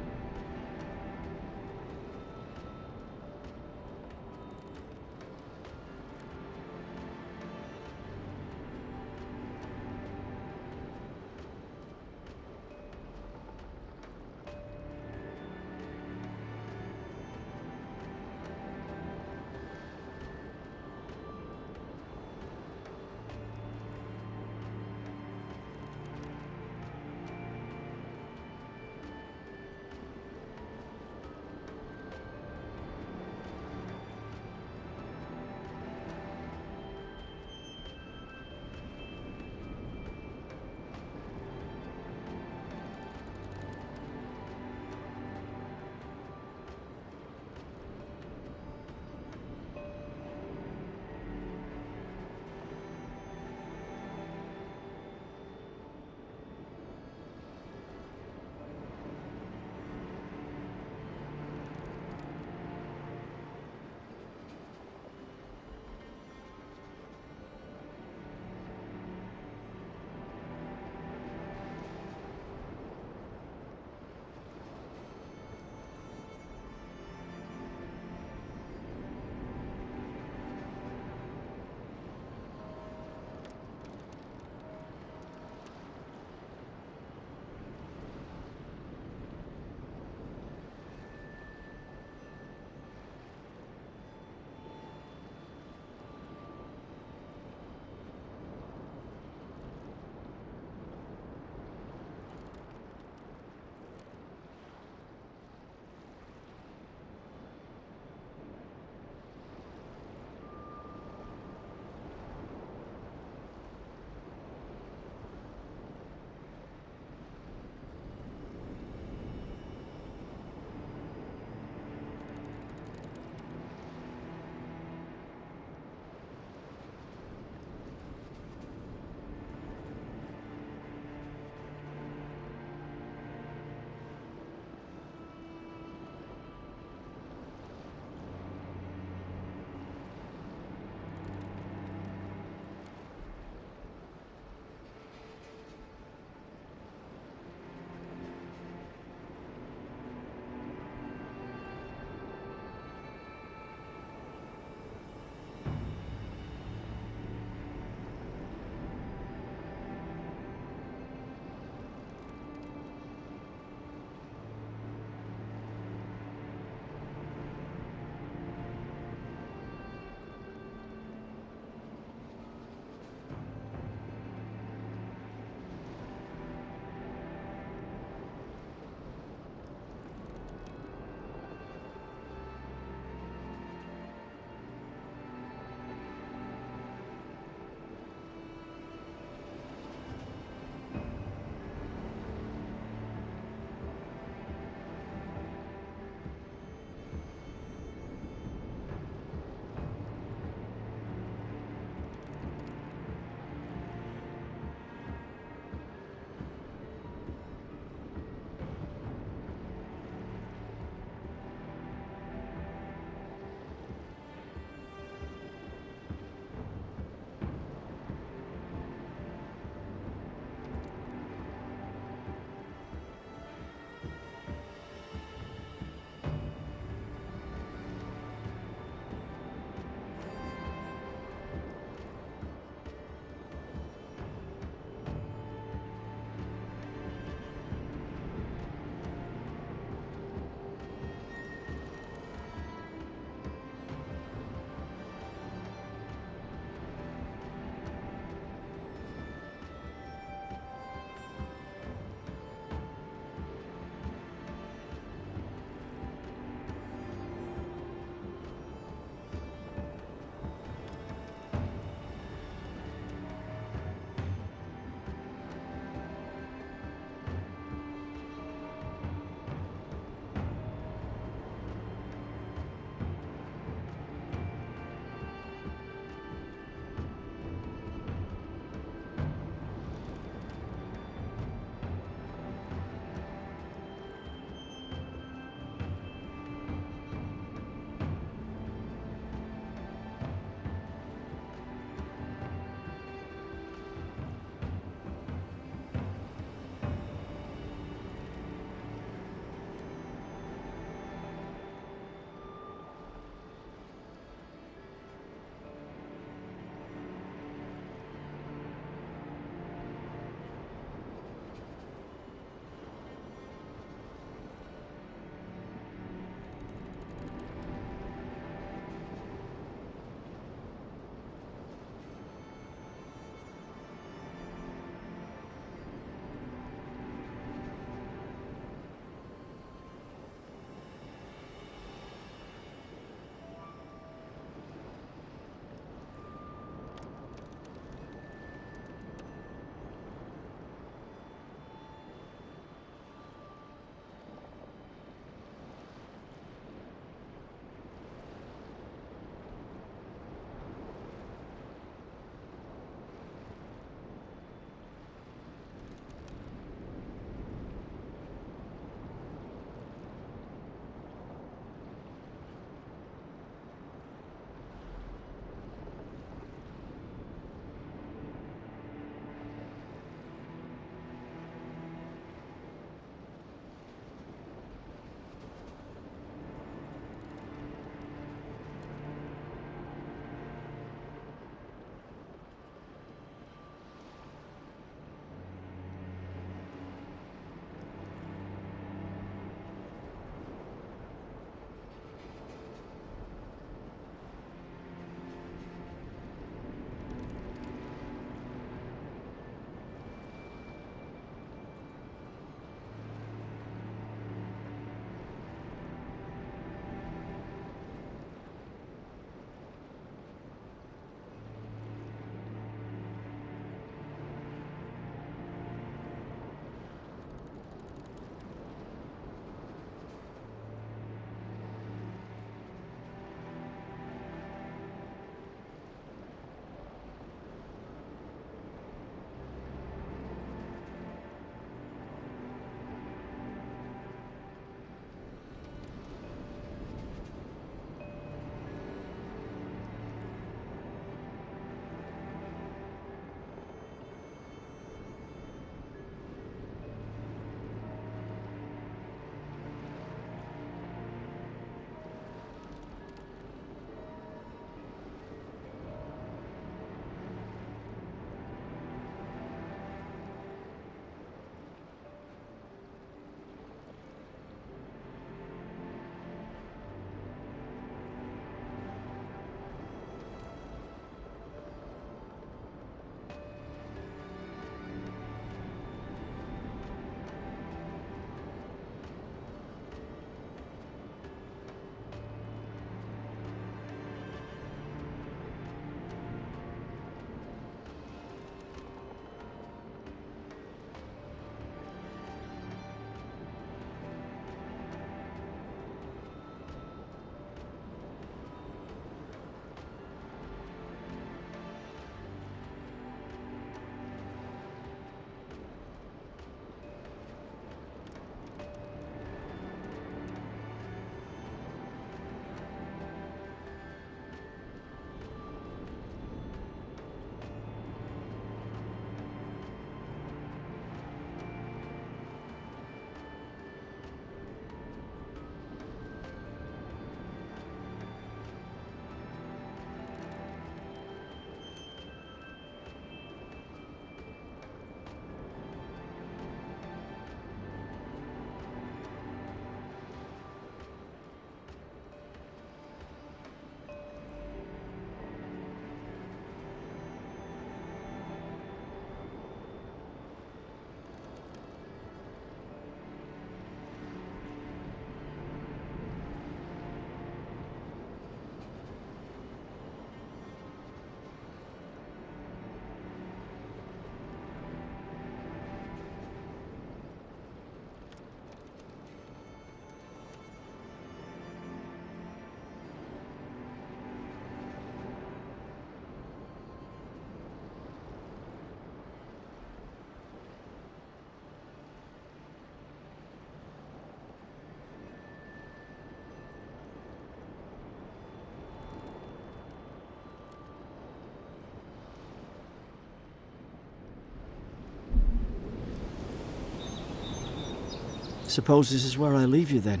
Suppose this is where I leave you then.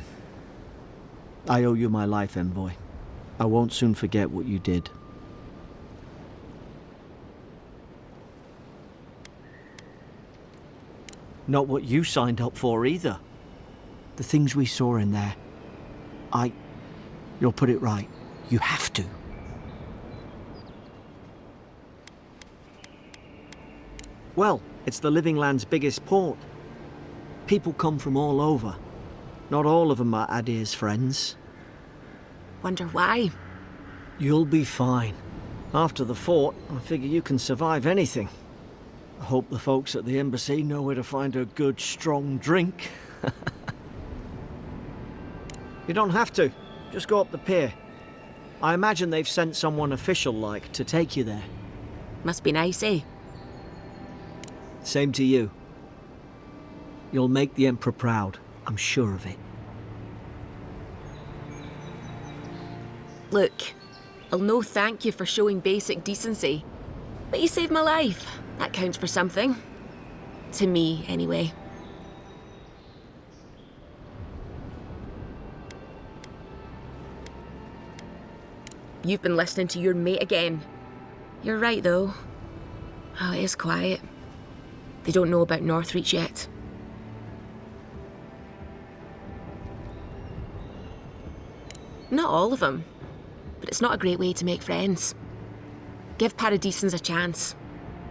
I owe you my life, Envoy. I won't soon forget what you did. Not what you signed up for either. The things we saw in there. You'll put it right. You have to. Well, it's the Living Land's biggest port. People come from all over. Not all of them are Adir's friends. Wonder why? You'll be fine. After the fort, I figure you can survive anything. I hope the folks at the embassy know where to find a good, strong drink. You don't have to. Just go up the pier. I imagine they've sent someone official-like to take you there. Must be nice, eh? Same to you. You'll make the Emperor proud. I'm sure of it. Look, I'll no thank you for showing basic decency. But you saved my life. That counts for something. To me, anyway. You've been listening to your mate again. You're right, though. Oh, it is quiet. They don't know about Northreach yet. Not all of them, but it's not a great way to make friends. Give Paradisans a chance.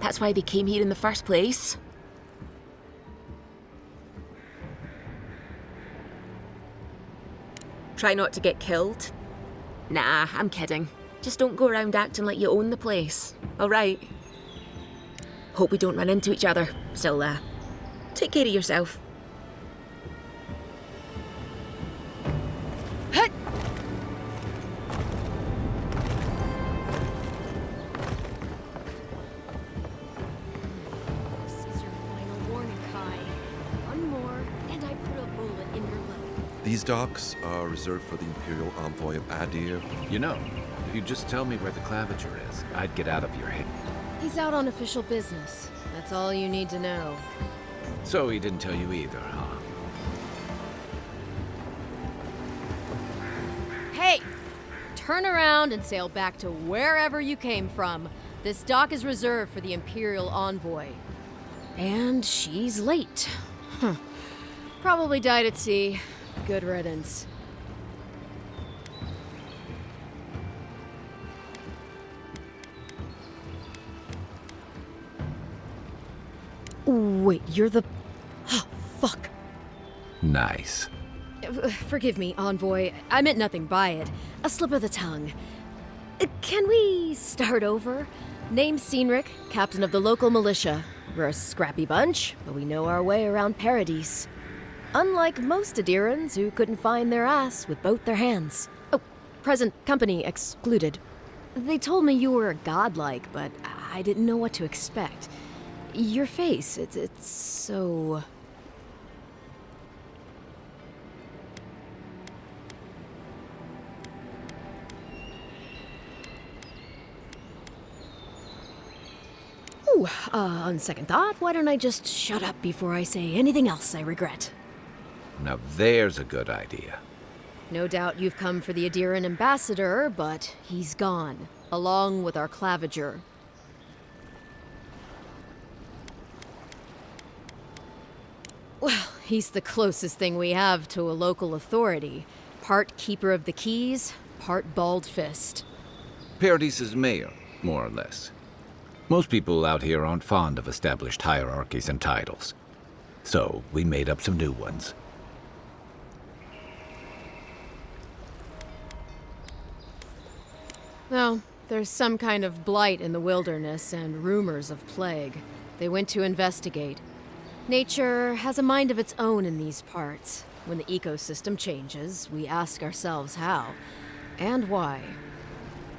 That's why they came here in the first place. Try not to get killed. Nah, I'm kidding. Just don't go around acting like you own the place, alright? Hope we don't run into each other. Still, take care of yourself. These docks are reserved for the Imperial Envoy of Adir. You know, if you'd just tell me where the claviger is, I'd get out of your head. He's out on official business. That's all you need to know. So he didn't tell you either, huh? Hey! Turn around and sail back to wherever you came from. This dock is reserved for the Imperial Envoy. And she's late. Probably died at sea. Good riddance. Wait, you're the... Oh, fuck. Nice. Forgive me, Envoy. I meant nothing by it. A slip of the tongue. Can we start over? Name's Cynric, captain of the local militia. We're a scrappy bunch, but we know our way around Paradise. Unlike most Adirans who couldn't find their ass with both their hands. Oh, present company excluded. They told me you were godlike, but I didn't know what to expect. Your face, it's so... Ooh, on second thought, why don't I just shut up before I say anything else I regret? Now there's a good idea. No doubt you've come for the Adiran ambassador, but he's gone, along with our claviger. Well, he's the closest thing we have to a local authority. Part keeper of the keys, part bald fist. Paradise's mayor, more or less. Most people out here aren't fond of established hierarchies and titles. So we made up some new ones. Well, there's some kind of blight in the wilderness and rumors of plague. They went to investigate. Nature has a mind of its own in these parts. When the ecosystem changes, we ask ourselves how and why.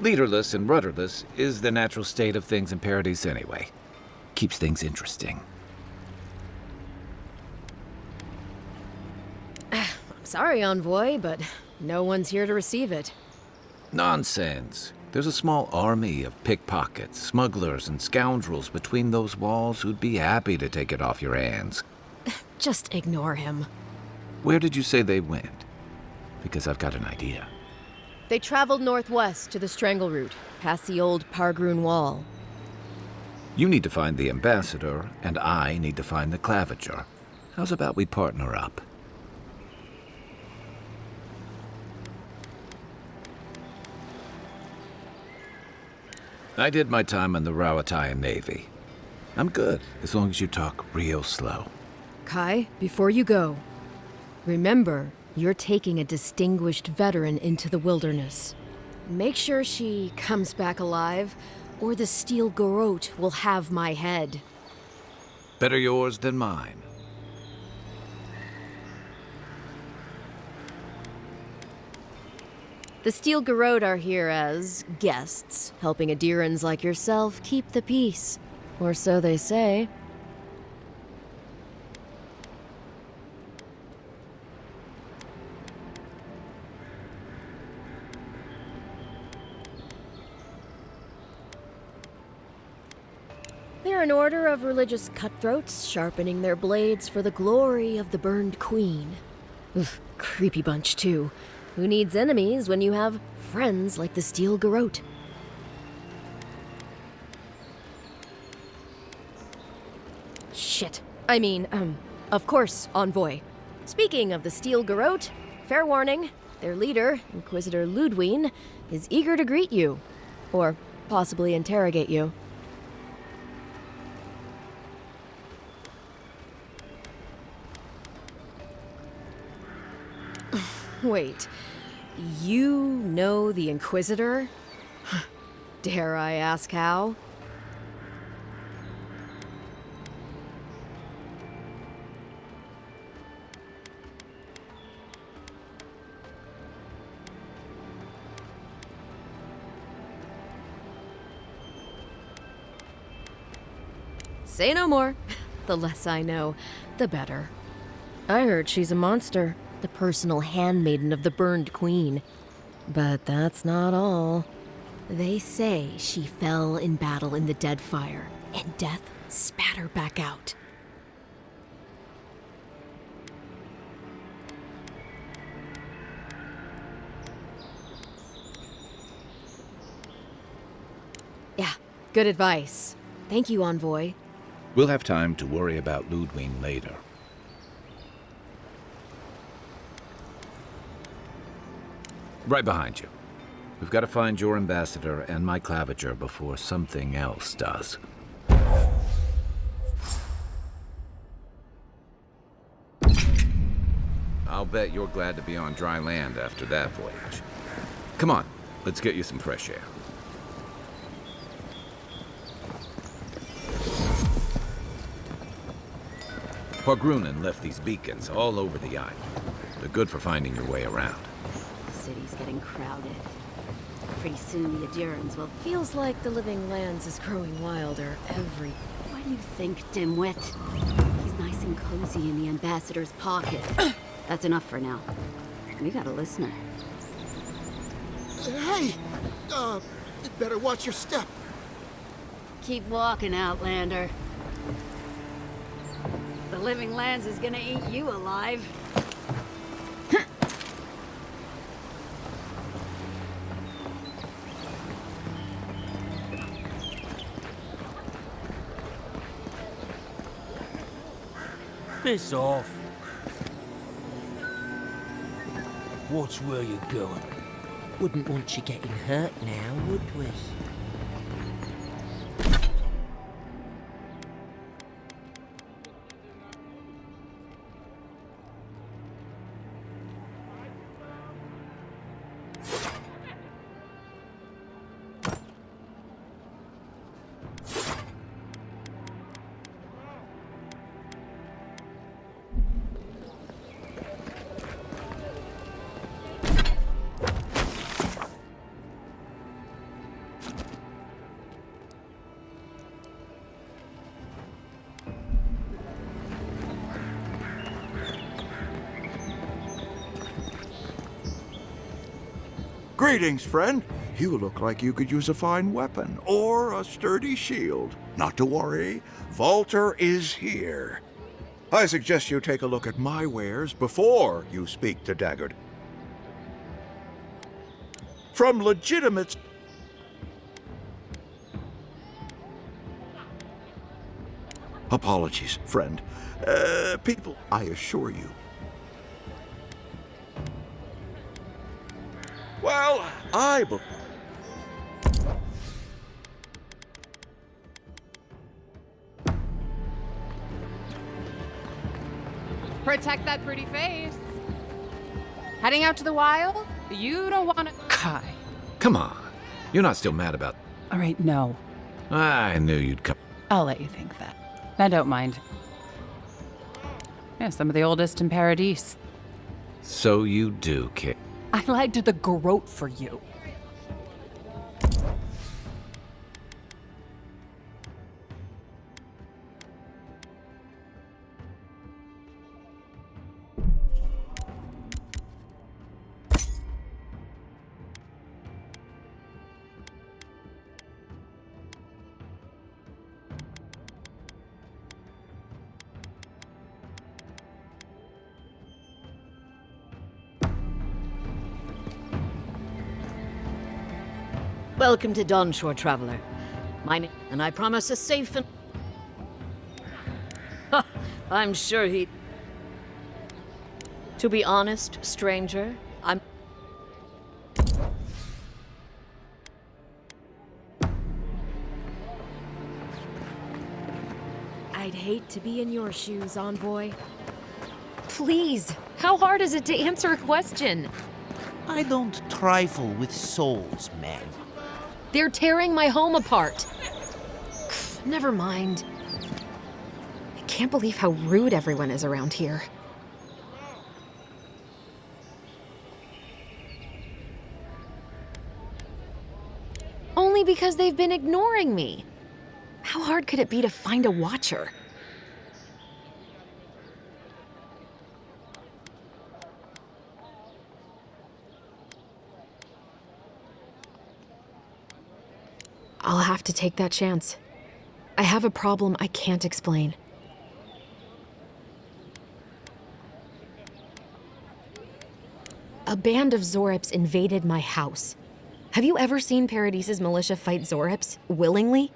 Leaderless and rudderless is the natural state of things in Paradise anyway. Keeps things interesting. I'm sorry, Envoy, but no one's here to receive it. Nonsense. There's a small army of pickpockets, smugglers, and scoundrels between those walls who'd be happy to take it off your hands. Just ignore him. Where did you say they went? Because I've got an idea. They traveled northwest to the Strangle Route, past the old Pargroon Wall. You need to find the ambassador, and I need to find the claviger. How's about we partner up? I did my time in the Rawatayan Navy. I'm good, as long as you talk real slow. Kai, before you go, remember, you're taking a distinguished veteran into the wilderness. Make sure she comes back alive, or the Steel Garrote will have my head. Better yours than mine. The Steel Garrote are here as guests, helping Adirans like yourself keep the peace. Or so they say. They're an order of religious cutthroats, sharpening their blades for the glory of the burned queen. Oof, creepy bunch, too. Who needs enemies when you have friends like the Steel Garrote? Shit. I mean, of course, Envoy. Speaking of the Steel Garrote, fair warning, their leader, Inquisitor Ludwine, is eager to greet you. Or possibly interrogate you. Wait, you know the Inquisitor? Dare I ask how? Say no more. The less I know, the better. I heard she's a monster. The personal handmaiden of the burned queen. But that's not all. They say she fell in battle in the Deadfire, and death spat her back out. Yeah, good advice. Thank you, Envoy. We'll have time to worry about Ludwine later. Right behind you. We've got to find your ambassador and my claviger before something else does. I'll bet you're glad to be on dry land after that voyage. Come on, let's get you some fresh air. Pargrunen left these beacons all over the island. They're good for finding your way around. City's getting crowded. Pretty soon the Adirans will... Feels like the Living Lands is growing wilder every... What do you think, dimwit? He's nice and cozy in the ambassador's pocket. That's enough for now. We got a listener. Hey! You better watch your step. Keep walking, Outlander. The Living Lands is gonna eat you alive. Piss off. Watch where you're going. Wouldn't want you getting hurt now, would we? Greetings, friend. You look like you could use a fine weapon or a sturdy shield. Not to worry, Walter is here. I suggest you take a look at my wares before you speak to Daggard. From legitimate... Apologies, friend. People, I assure you. Well, Protect that pretty face. Heading out to the wild? You don't want to... Kai. Come on. You're not still mad about... All right, no. I knew you'd come. I'll let you think that. I don't mind. Yeah, some of the oldest in Paradise. So you do, kid. I lied to the garrote for you. Welcome to Dawnshore, traveler. My name, and I promise a safe and... I'm sure he... To be honest, stranger, I'm... I'd hate to be in your shoes, envoy. Please, how hard is it to answer a question? I don't trifle with souls, man. They're tearing my home apart. Never mind. I can't believe how rude everyone is around here. Only because they've been ignoring me. How hard could it be to find a watcher? I'll have to take that chance. I have a problem I can't explain. A band of Zorips invaded my house. Have you ever seen Paradise's militia fight Zorips willingly?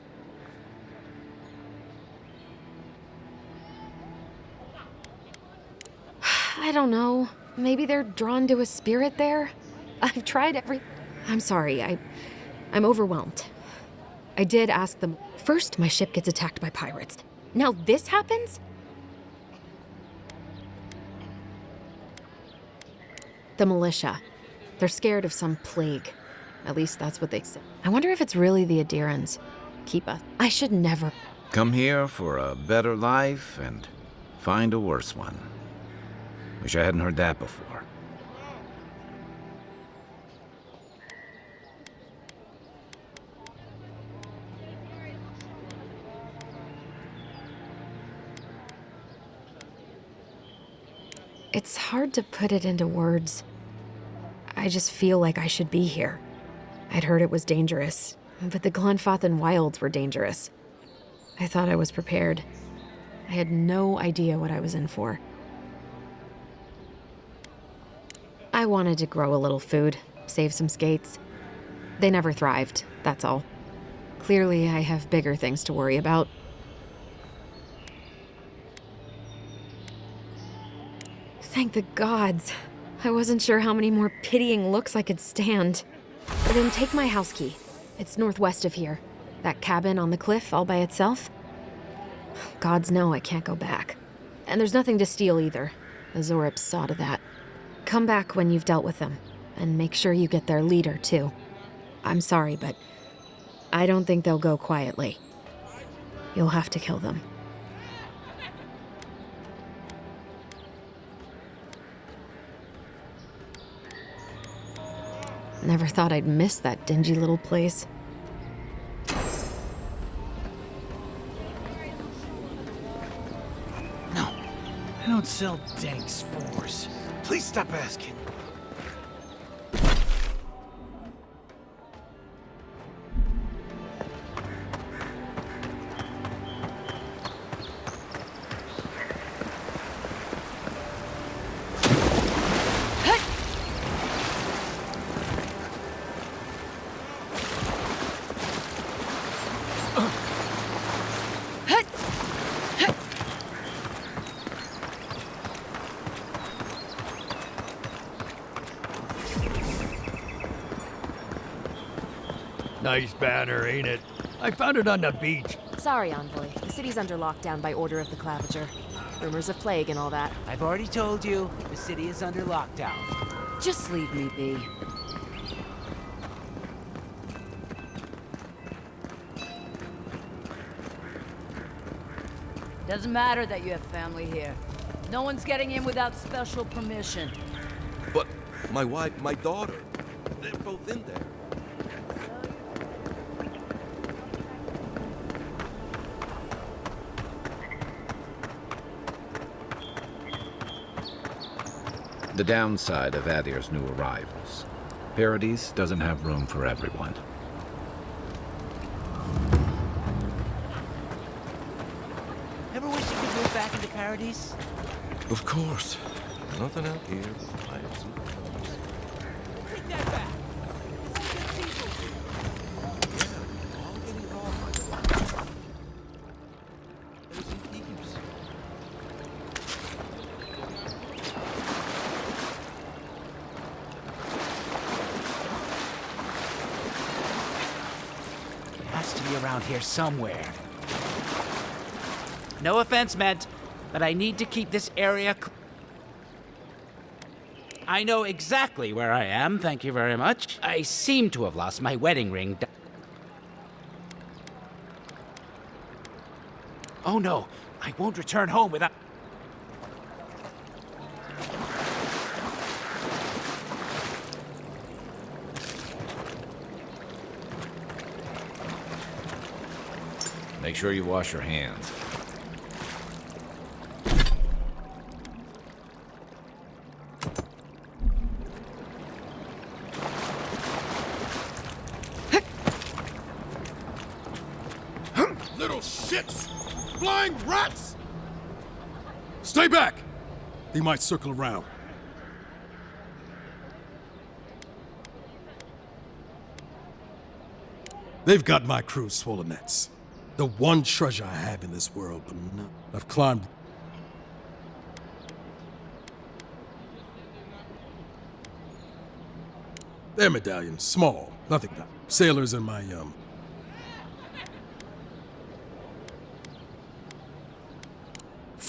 I don't know. Maybe they're drawn to a spirit there? I've tried every... I'm sorry, I'm overwhelmed. I did ask them. First, my ship gets attacked by pirates. Now this happens? The militia. They're scared of some plague. At least that's what they say. I wonder if it's really the Adirans. Keep us. I should never... Come here for a better life and find a worse one. Wish I hadn't heard that before. It's hard to put it into words. I just feel like I should be here. I'd heard it was dangerous, but the Glenfathan wilds were dangerous. I thought I was prepared. I had no idea what I was in for. I wanted to grow a little food, save some skates. They never thrived, that's all. Clearly, I have bigger things to worry about. Thank the gods. I wasn't sure how many more pitying looks I could stand. Then take my house key. It's northwest of here. That cabin on the cliff all by itself. Gods know I can't go back. And there's nothing to steal either. The Zorips saw to that. Come back when you've dealt with them. And make sure you get their leader, too. I'm sorry, but I don't think they'll go quietly. You'll have to kill them. Never thought I'd miss that dingy little place. No, I don't sell dank spores. Please stop asking. Nice banner, ain't it? I found it on the beach. Sorry, Envoy. The city's under lockdown by order of the Claviger. Rumors of plague and all that. I've already told you, the city is under lockdown. Just leave me be. Doesn't matter that you have family here. No one's getting in without special permission. But my wife, my daughter, they're both in there. The downside of Adir's new arrivals. Paradise doesn't have room for everyone. Ever wish you could move back into Paradise? Of course. Nothing out here but pipes and pumps. Take that back! Has to be around here somewhere. No offense meant, but I need to keep this area I know exactly where I am, thank you very much. I seem to have lost my wedding ring. Oh no, I won't return home without... Make sure you wash your hands. Little shits! Flying rats! Stay back! They might circle around. They've got my crew swollen nets. The one treasure I have in this world, but no. I've climbed... Their medallions, small, nothing. Sailors in my,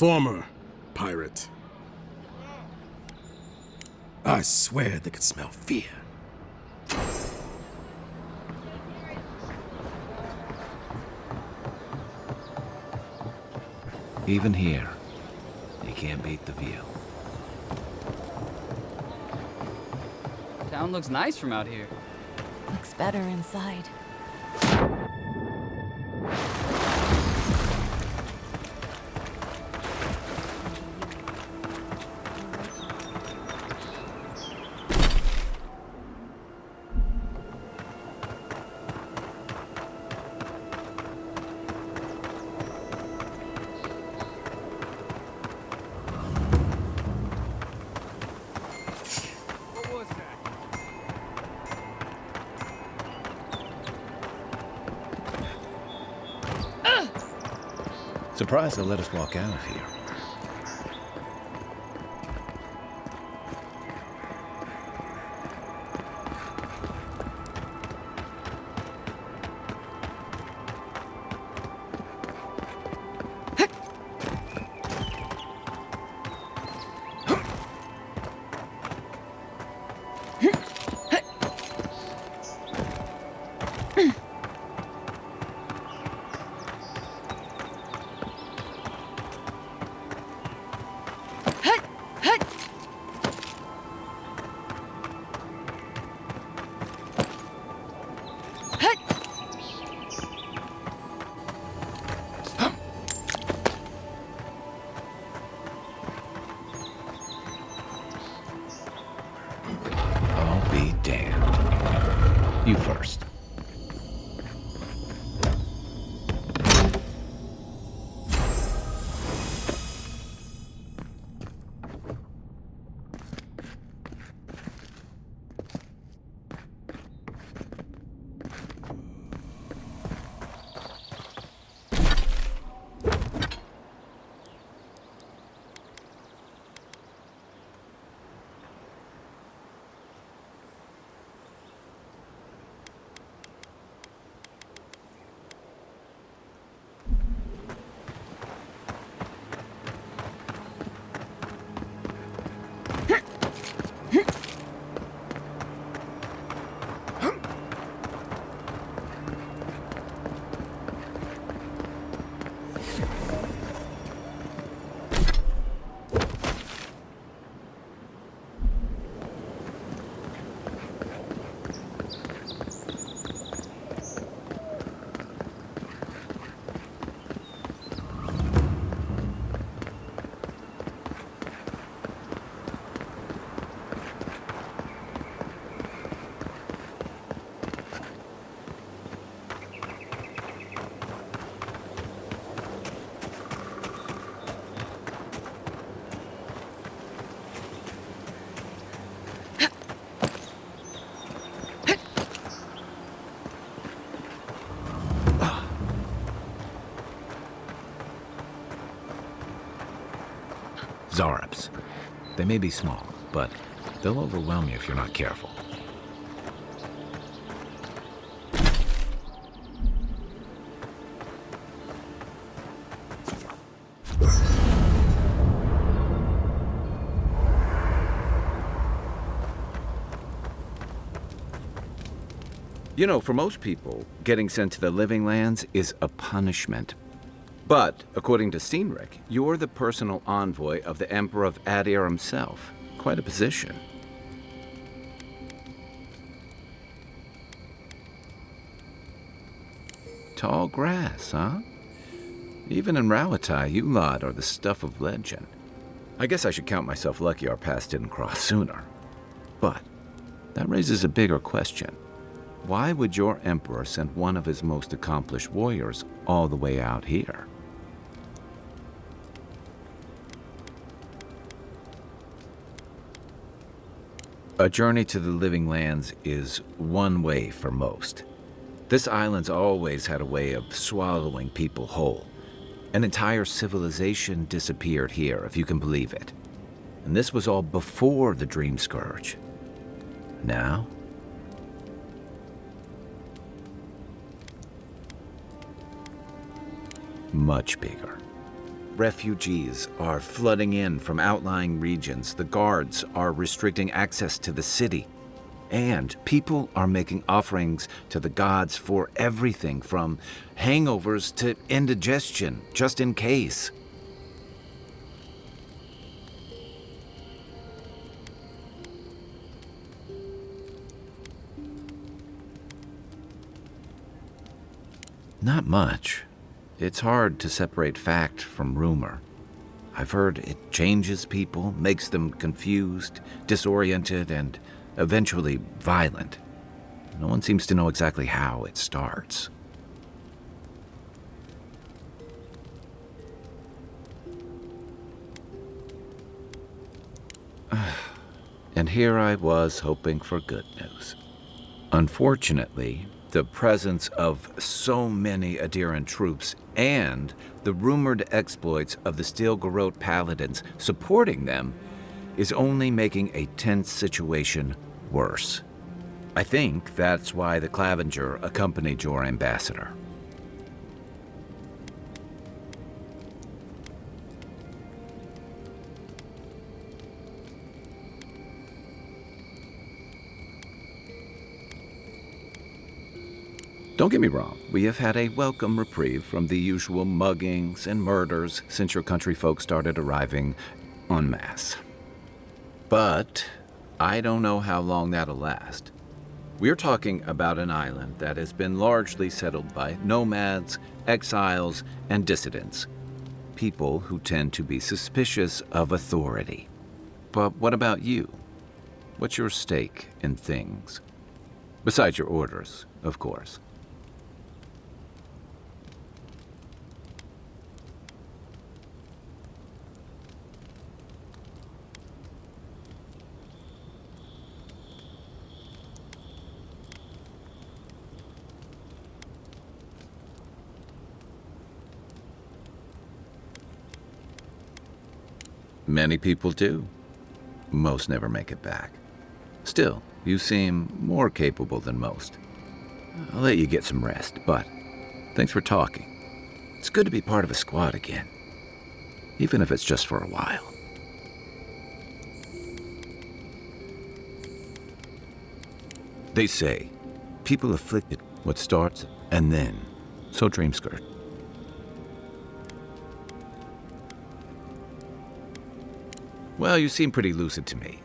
former pirate. I swear they could smell fear. Even here, you can't beat the view. Town looks nice from out here. Looks better inside. Surprised they'll let us walk out of here. Zarabs. They may be small, but they'll overwhelm you if you're not careful. You know, for most people, getting sent to the Living Lands is a punishment. But, according to Cynric, you're the personal envoy of the Emperor of Adir himself. Quite a position. Tall grass, huh? Even in Rauatai, you lot are the stuff of legend. I guess I should count myself lucky our paths didn't cross sooner. But that raises a bigger question. Why would your emperor send one of his most accomplished warriors all the way out here? A journey to the Living Lands is one way for most. This island's always had a way of swallowing people whole. An entire civilization disappeared here, if you can believe it. And this was all before the Dream Scourge. Now? Much bigger. Refugees are flooding in from outlying regions. The guards are restricting access to the city. And people are making offerings to the gods for everything from hangovers to indigestion, just in case. Not much. It's hard to separate fact from rumor. I've heard it changes people, makes them confused, disoriented, and eventually violent. No one seems to know exactly how it starts. And here I was hoping for good news. Unfortunately, the presence of so many Adiran troops and the rumored exploits of the Steel Garrote paladins supporting them is only making a tense situation worse. I think that's why the Clavenger accompanied your ambassador. Don't get me wrong, we have had a welcome reprieve from the usual muggings and murders since your country folk started arriving en masse. But I don't know how long that'll last. We're talking about an island that has been largely settled by nomads, exiles, and dissidents. People who tend to be suspicious of authority. But what about you? What's your stake in things? Besides your orders, of course. Many people do. Most never make it back. Still, you seem more capable than most. I'll let you get some rest, but thanks for talking. It's good to be part of a squad again, even if it's just for a while. They say, people afflicted what starts and then, so Dream Scourge. Well, you seem pretty lucid to me.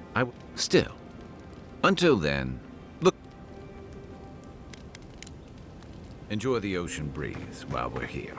Still. Until then, look. Enjoy the ocean breeze while we're here.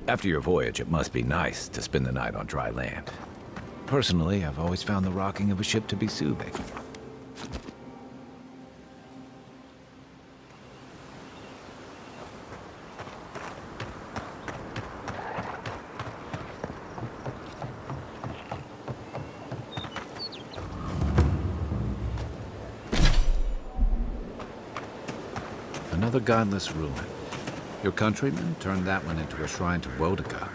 After your voyage, it must be nice to spend the night on dry land. Personally, I've always found the rocking of a ship to be soothing. Another godless ruin. Your countrymen turned that one into a shrine to Boudica.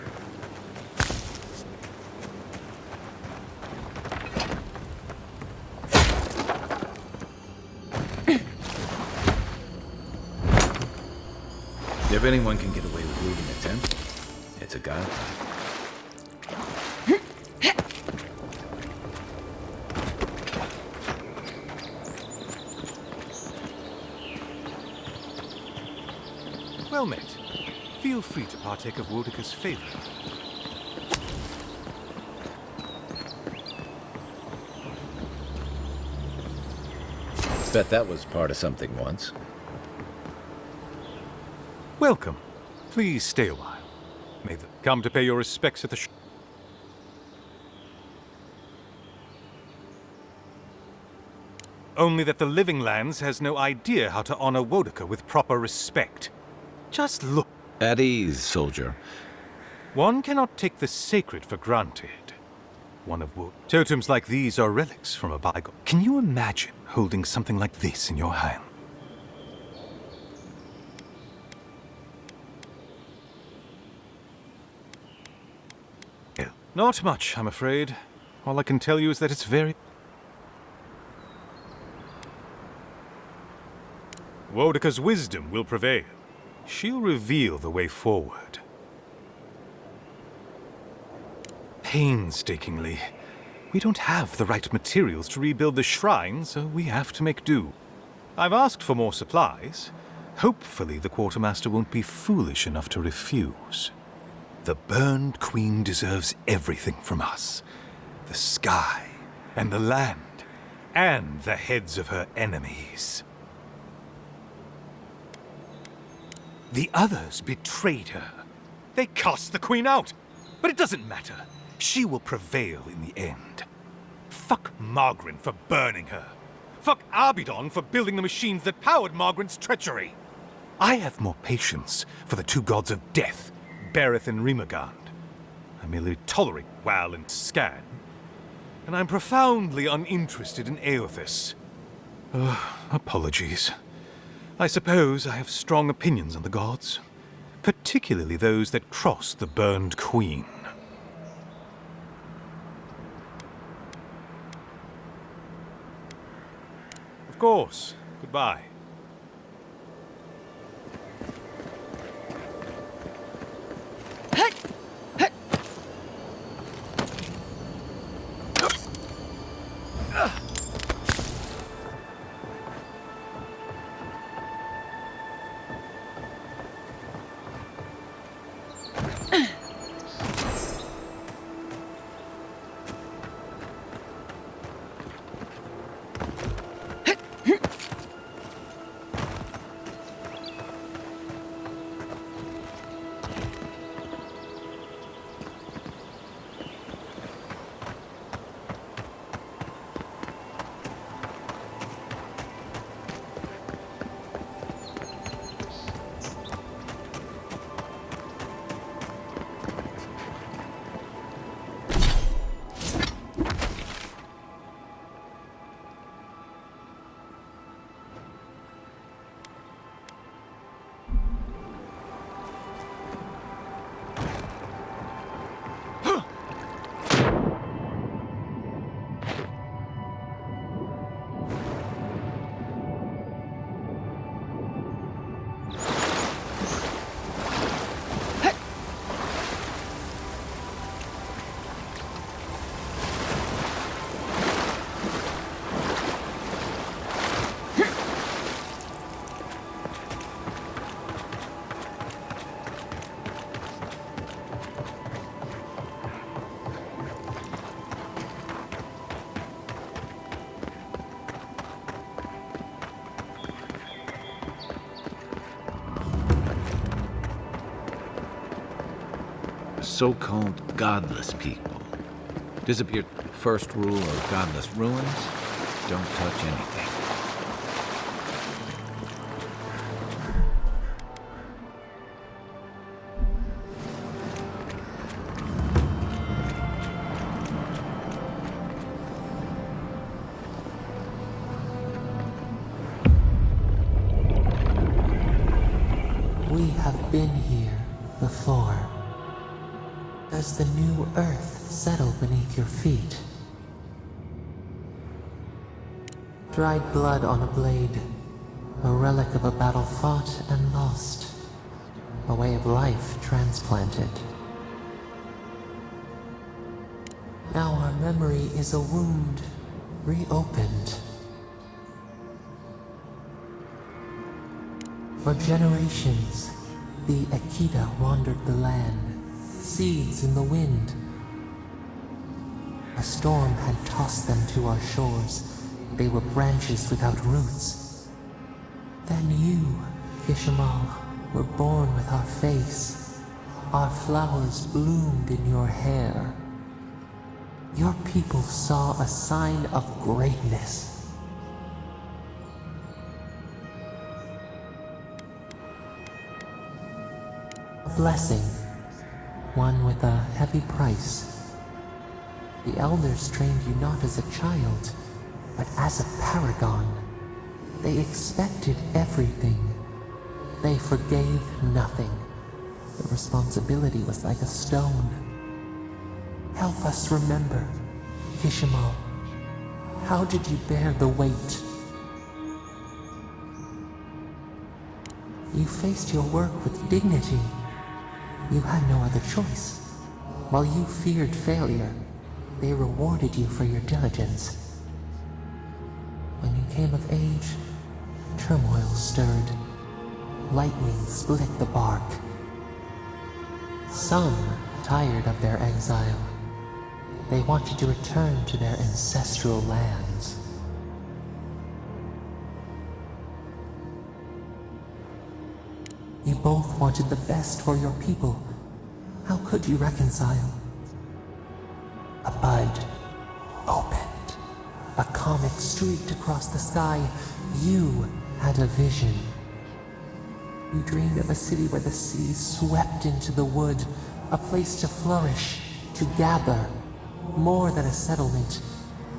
If anyone can get away with looting a tent, it's a god. Well met. Feel free to partake of Boudica's favor. Bet that was part of something once. Welcome. Please stay a while. May the come to pay your respects at the Only that the Living Lands has no idea how to honor Boudica with proper respect. Just look. At ease, soldier. One cannot take the sacred for granted. One of totems like these are relics from a bygone. Can you imagine holding something like this in your hand? Not much, I'm afraid. All I can tell you is that it's very... Boudica's wisdom will prevail. She'll reveal the way forward. Painstakingly. We don't have the right materials to rebuild the shrine, so we have to make do. I've asked for more supplies. Hopefully the Quartermaster won't be foolish enough to refuse. The Burned Queen deserves everything from us. The sky, and the land, and the heads of her enemies. The others betrayed her. They cast the Queen out. But it doesn't matter. She will prevail in the end. Fuck Margaret for burning her. Fuck Abidon for building the machines that powered Margaret's treachery. I have more patience for the two gods of death, Bereth and Rimagand. I merely tolerate Wal and Scan. And I'm profoundly uninterested in Aothis. Apologies. I suppose I have strong opinions on the gods, particularly those that cross the Burned Queen. Of course. Goodbye. so-called godless people. Disappeared. First rule of godless ruins: don't touch anything. We have been here before. Does the new earth settle beneath your feet? Dried blood on a blade, a relic of a battle fought and lost, a way of life transplanted. Now our memory is a wound reopened. For generations, the Akita wandered the land, seeds in the wind. A storm had tossed them to our shores. They were branches without roots. Then you, Kishimal, were born with our face. Our flowers bloomed in your hair. Your people saw a sign of greatness. A blessing, one with a heavy price. The elders trained you not as a child, but as a paragon. They expected everything. They forgave nothing. The responsibility was like a stone. Help us remember, Kishimal. How did you bear the weight? You faced your work with dignity. You had no other choice. While you feared failure, they rewarded you for your diligence. When you came of age, turmoil stirred. Lightning split the bark. Some tired of their exile. They wanted to return to their ancestral lands. You both wanted the best for your people. How could you reconcile? A bud opened. A comet streaked across the sky. You had a vision. You dreamed of a city where the sea swept into the wood, a place to flourish, to gather, more than a settlement,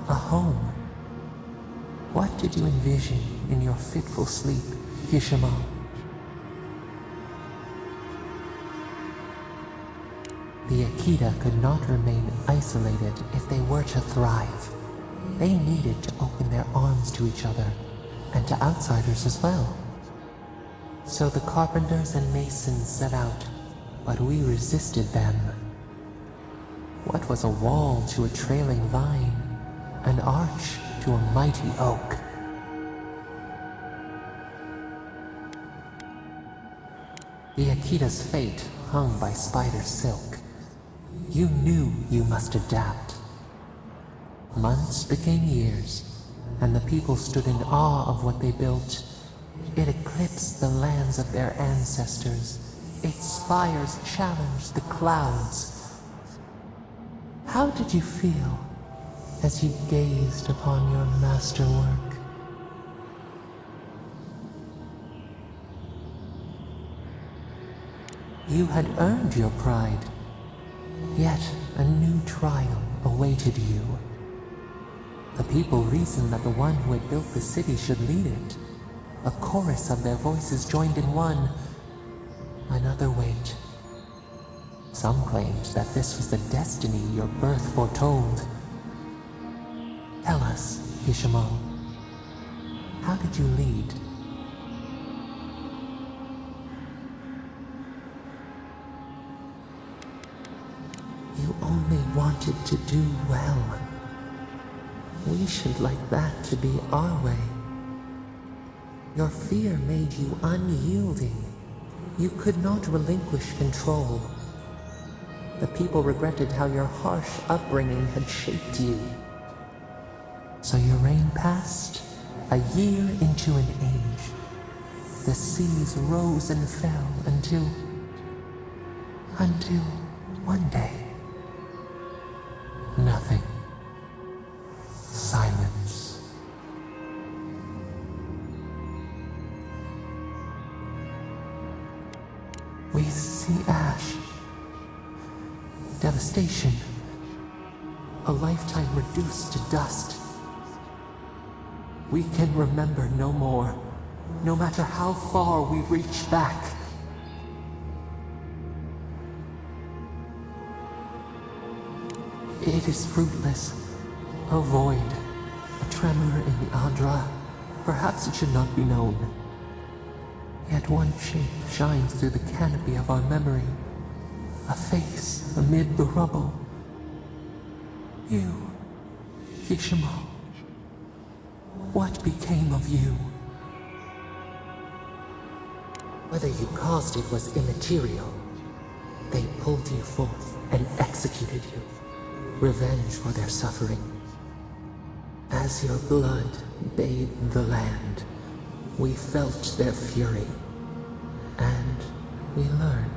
a home. What did you envision in your fitful sleep, Kishimal? The Akita could not remain isolated if they were to thrive. They needed to open their arms to each other, and to outsiders as well. So the carpenters and masons set out, but we resisted them. What was a wall to a trailing vine, an arch to a mighty oak? The Akita's fate hung by spider silk. You knew you must adapt. Months became years, and the people stood in awe of what they built. It eclipsed the lands of their ancestors. Its spires challenged the clouds. How did you feel as you gazed upon your masterwork? You had earned your pride, yet a new trial awaited you. The people reasoned that the one who had built the city should lead it. A chorus of their voices joined in one. Another wait. Some claimed that this was the destiny your birth foretold. Tell us, Kishimal, how did you lead? You only wanted to do well. We should like that to be our way. Your fear made you unyielding. You could not relinquish control. The people regretted how your harsh upbringing had shaped you. So your reign passed, a year into an age. The seas rose and fell until One day, nothing. Silence. We see ash. Devastation. A lifetime reduced to dust. We can remember no more, no matter how far we reach back. It is fruitless. A void. A tremor in the Andra. Perhaps it should not be known. Yet one shape shines through the canopy of our memory. A face amid the rubble. You, Kishimo. What became of you? Whether you caused it was immaterial. They pulled you forth and executed you. Revenge for their suffering. As your blood bathed the land, we felt their fury. And we learned.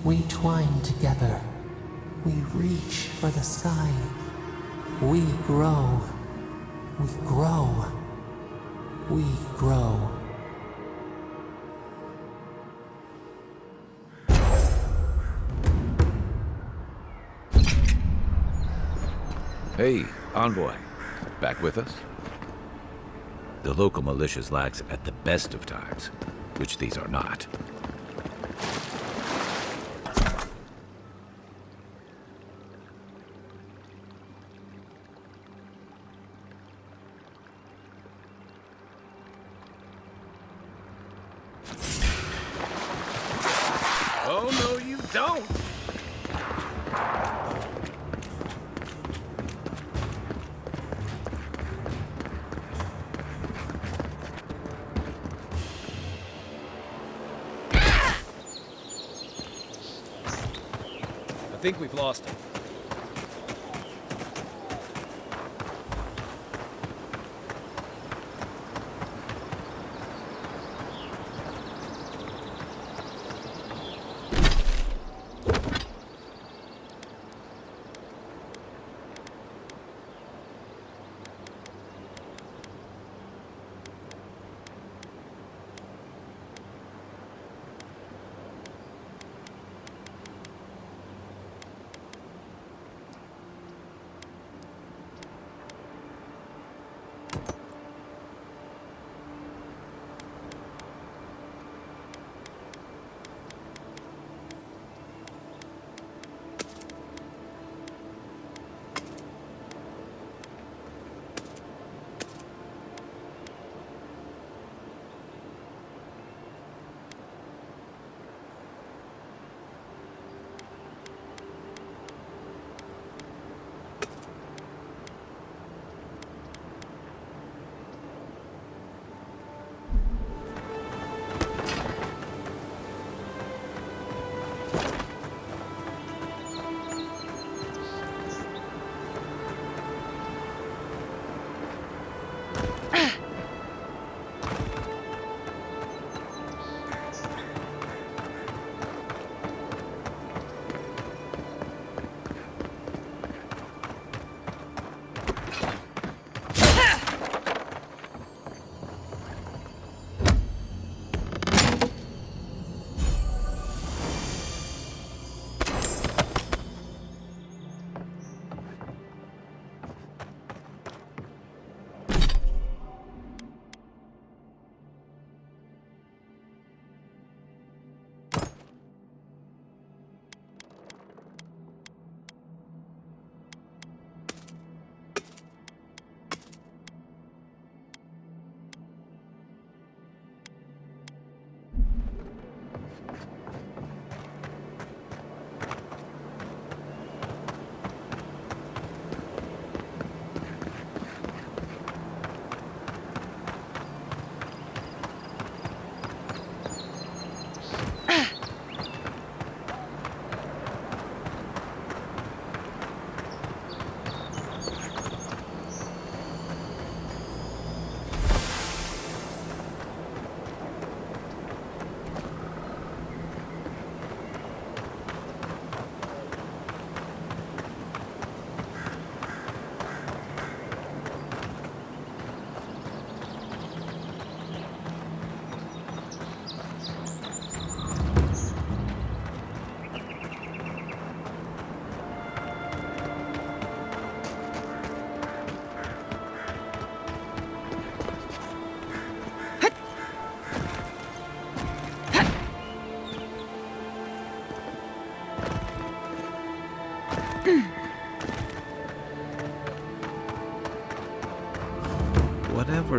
We twine together. We reach for the sky. We grow. We grow. We grow. Hey, Envoy. Back with us? The local militia's lax at the best of times, which these are not. Oh, no, you don't! I think we've lost him.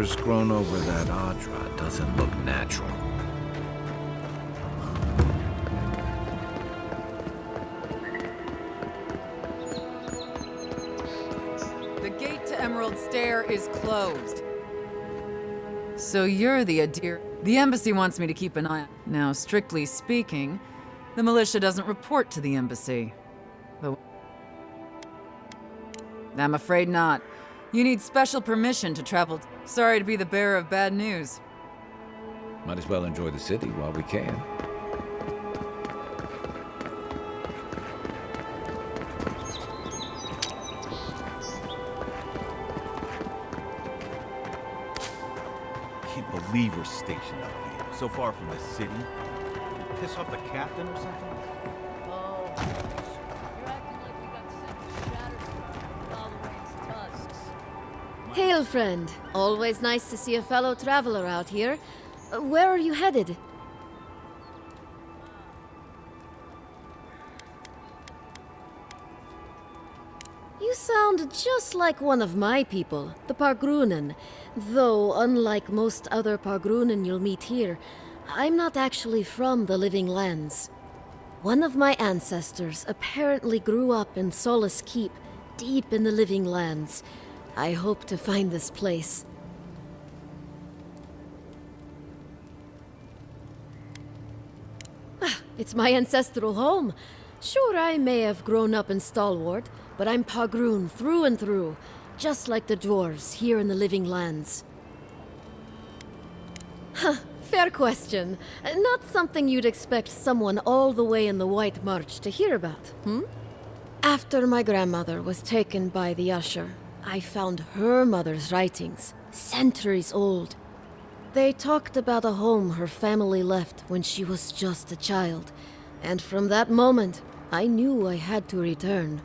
Whatever's grown over that Adra doesn't look natural. The gate to Emerald Stair is closed. So you're the Adir. The embassy wants me to keep an eye on. Now, strictly speaking, the militia doesn't report to the embassy. Though I'm afraid not. You need special permission to travel. Sorry to be the bearer of bad news. Might as well enjoy the city while we can. Can't believe we're stationed up here, so far from the city. Piss off the captain or something? Hail, friend. Always nice to see a fellow traveler out here. Where are you headed? You sound just like one of my people, the Pargrunen. Though, unlike most other Pargrunen you'll meet here, I'm not actually from the Living Lands. One of my ancestors apparently grew up in Solace Keep, deep in the Living Lands. I hope to find this place. It's my ancestral home. Sure, I may have grown up in Stalwart, but I'm Pargrun through and through, just like the dwarves here in the Living Lands. Huh, fair question. Not something you'd expect someone all the way in the White March to hear about, hmm? After my grandmother was taken by the Usher, I found her mother's writings, centuries old. They talked about a home her family left when she was just a child, and from that moment, I knew I had to return.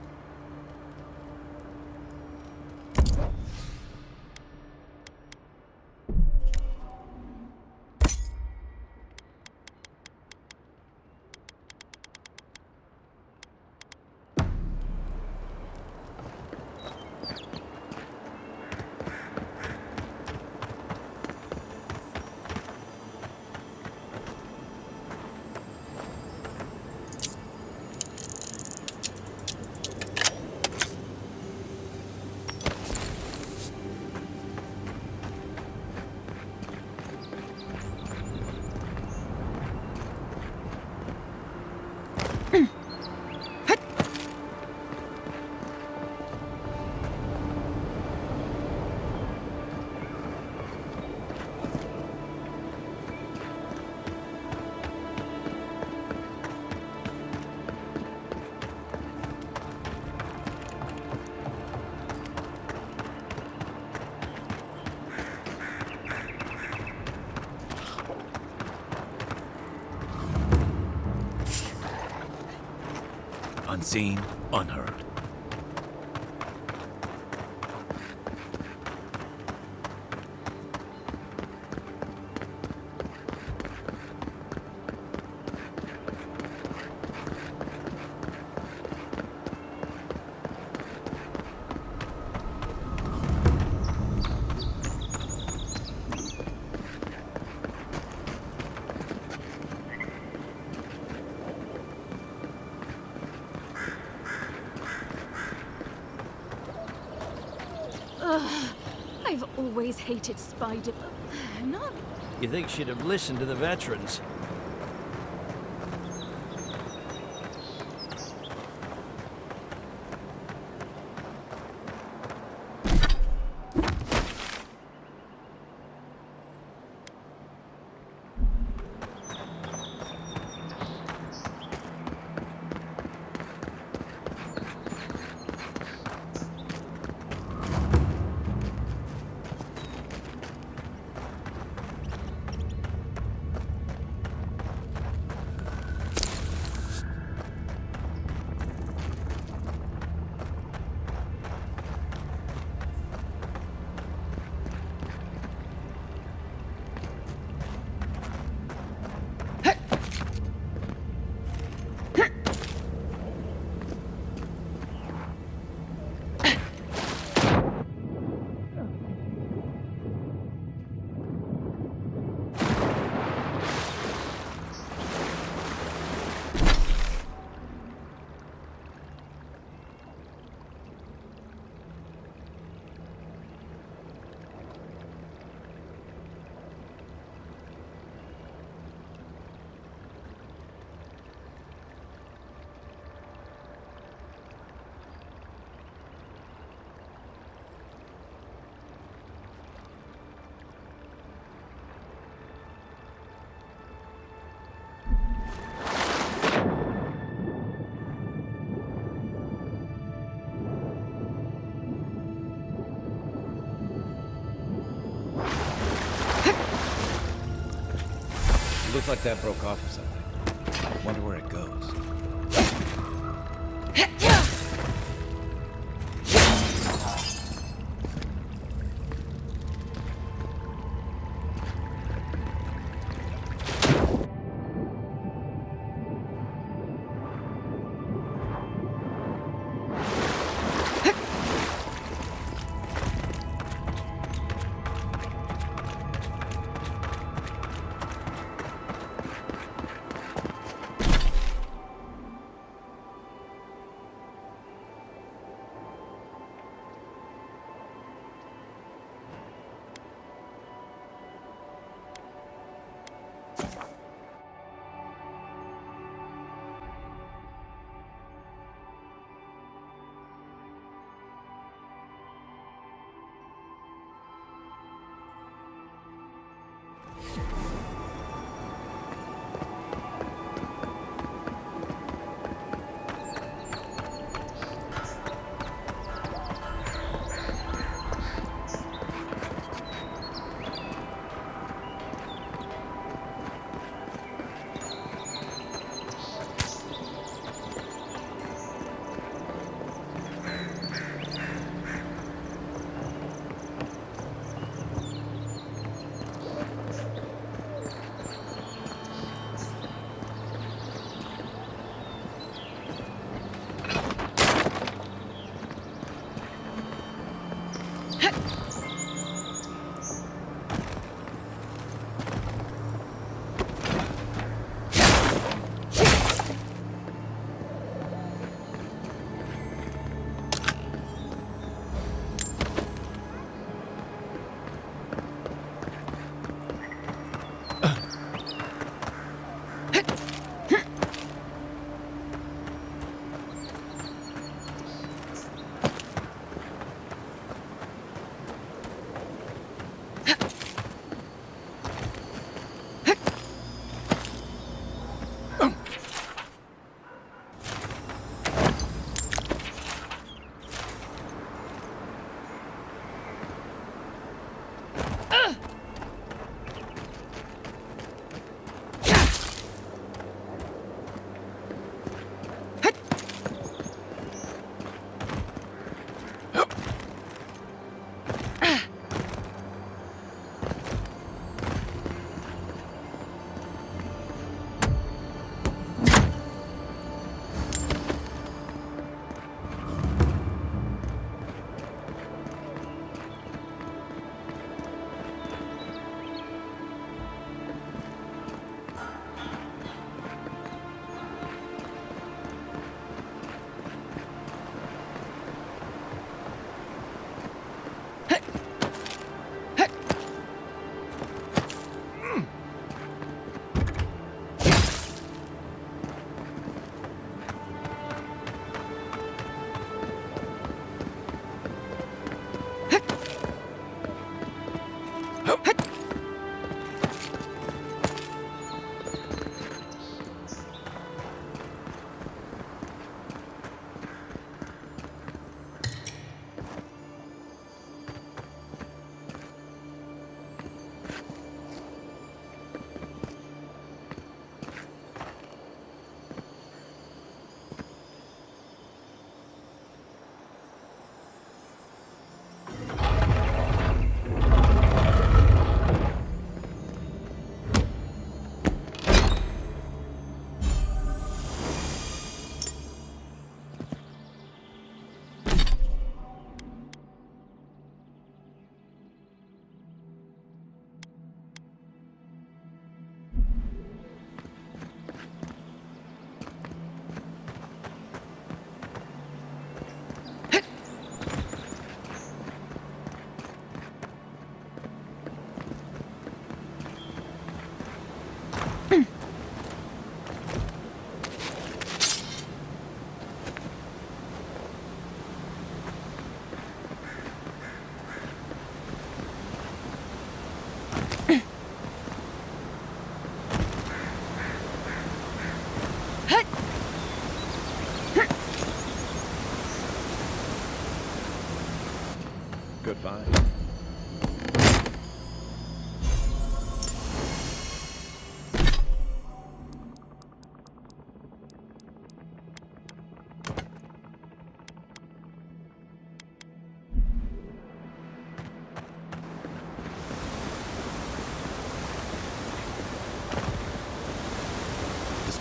Unseen, unheard. I've always hated Spider. Not. You think she'd have listened to the veterans? Looks like that broke off or something. Wonder where it goes.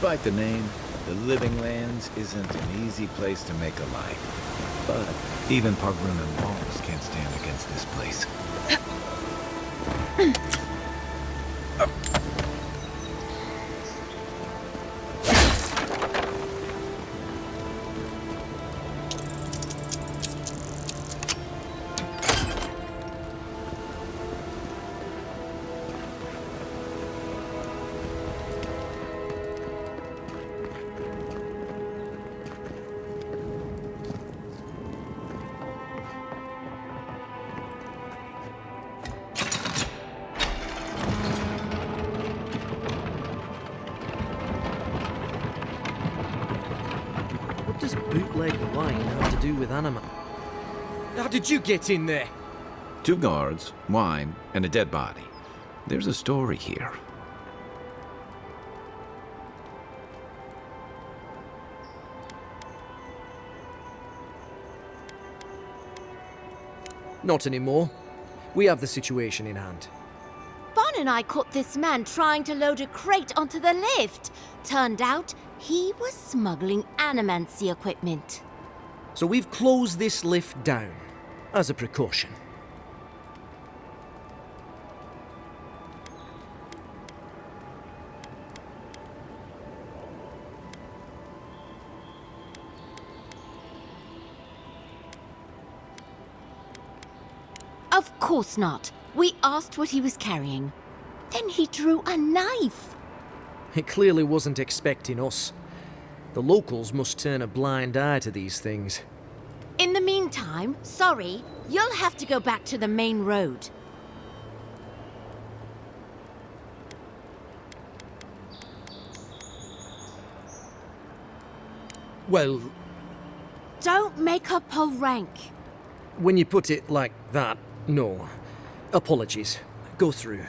Despite the name, the Living Lands isn't an easy place to make a life. But even Pargrunan walls can't stand against this place. What does bootleg wine have to do with anima? How did you get in there? 2 guards, wine, and a dead body. There's a story here. Not anymore. We have the situation in hand. Bon and I caught this man trying to load a crate onto the lift. Turned out he was smuggling animancy equipment. So we've closed this lift down, as a precaution. Of course not. We asked what he was carrying. Then he drew a knife. It clearly wasn't expecting us. The locals must turn a blind eye to these things. In the meantime, sorry, you'll have to go back to the main road. Well, Don't make up a rank. when you put it like that, no. Apologies. Go through.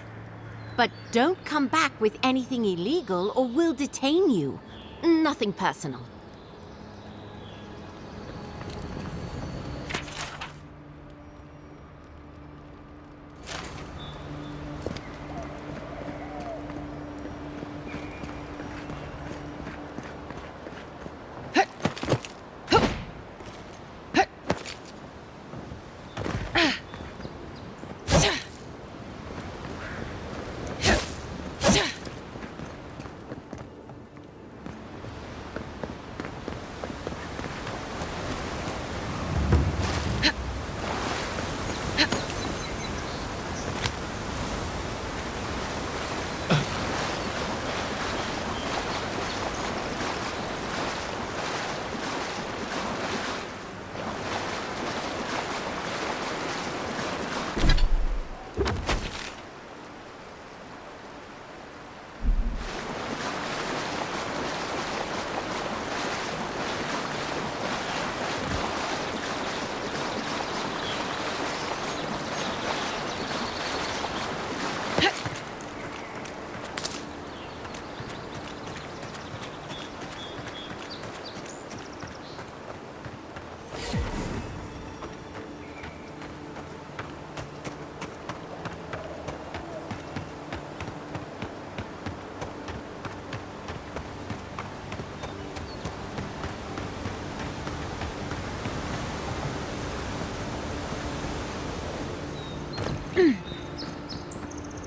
But don't come back with anything illegal or we'll detain you. Nothing personal.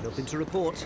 Nothing to report.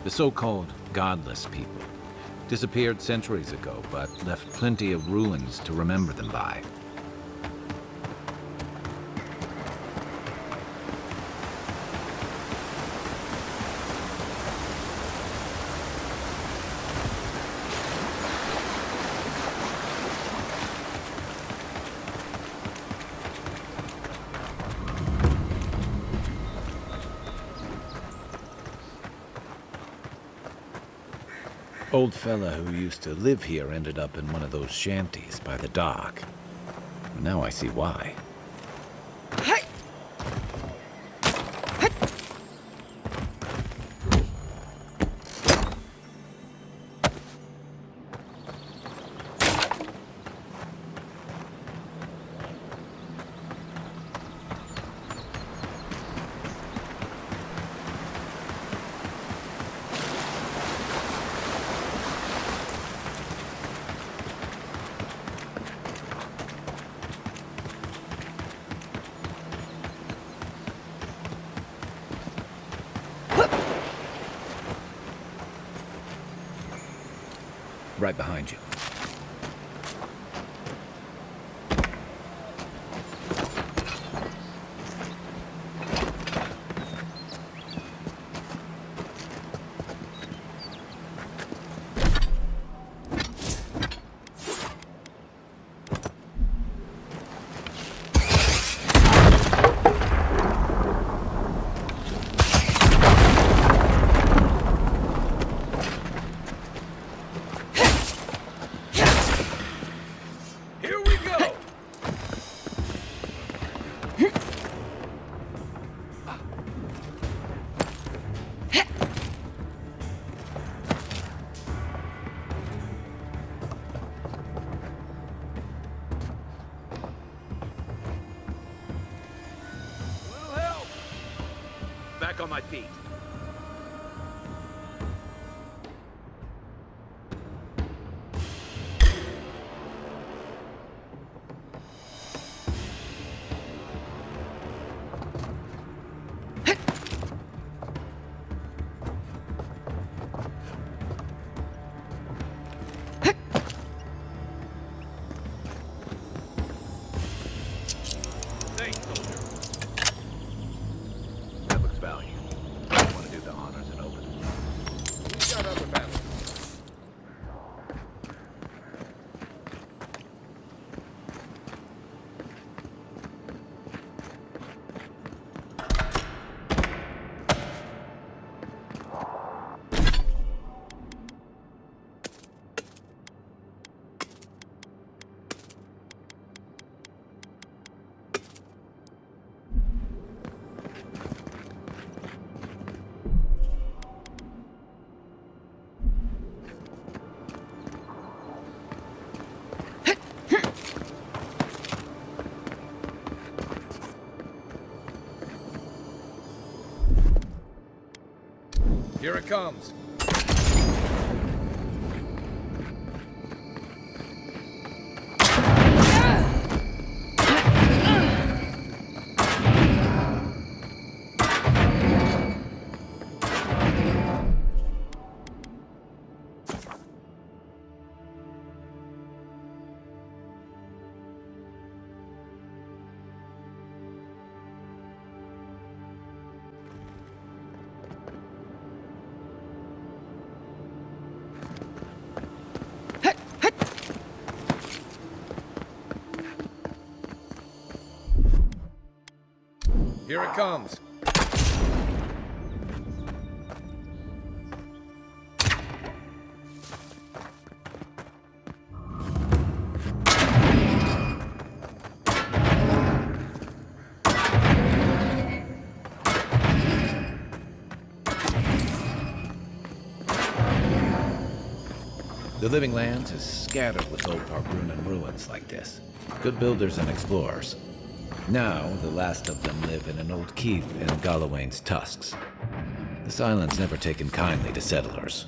The so-called godless people. Disappeared centuries ago, but left plenty of ruins to remember them by. Old fella who used to live here ended up in one of those shanties by the dock. Now I see why. Right behind you. Back on my feet. Thanks, soldier. That looks valued. I want to do the honors and open it. We got other battles. Here it comes. Here it comes. The Living Lands is scattered with old Pargrunan ruins like this. Good builders and explorers. Now, the last of them live in an old keep in Galawain's tusks. This island's never taken kindly to settlers.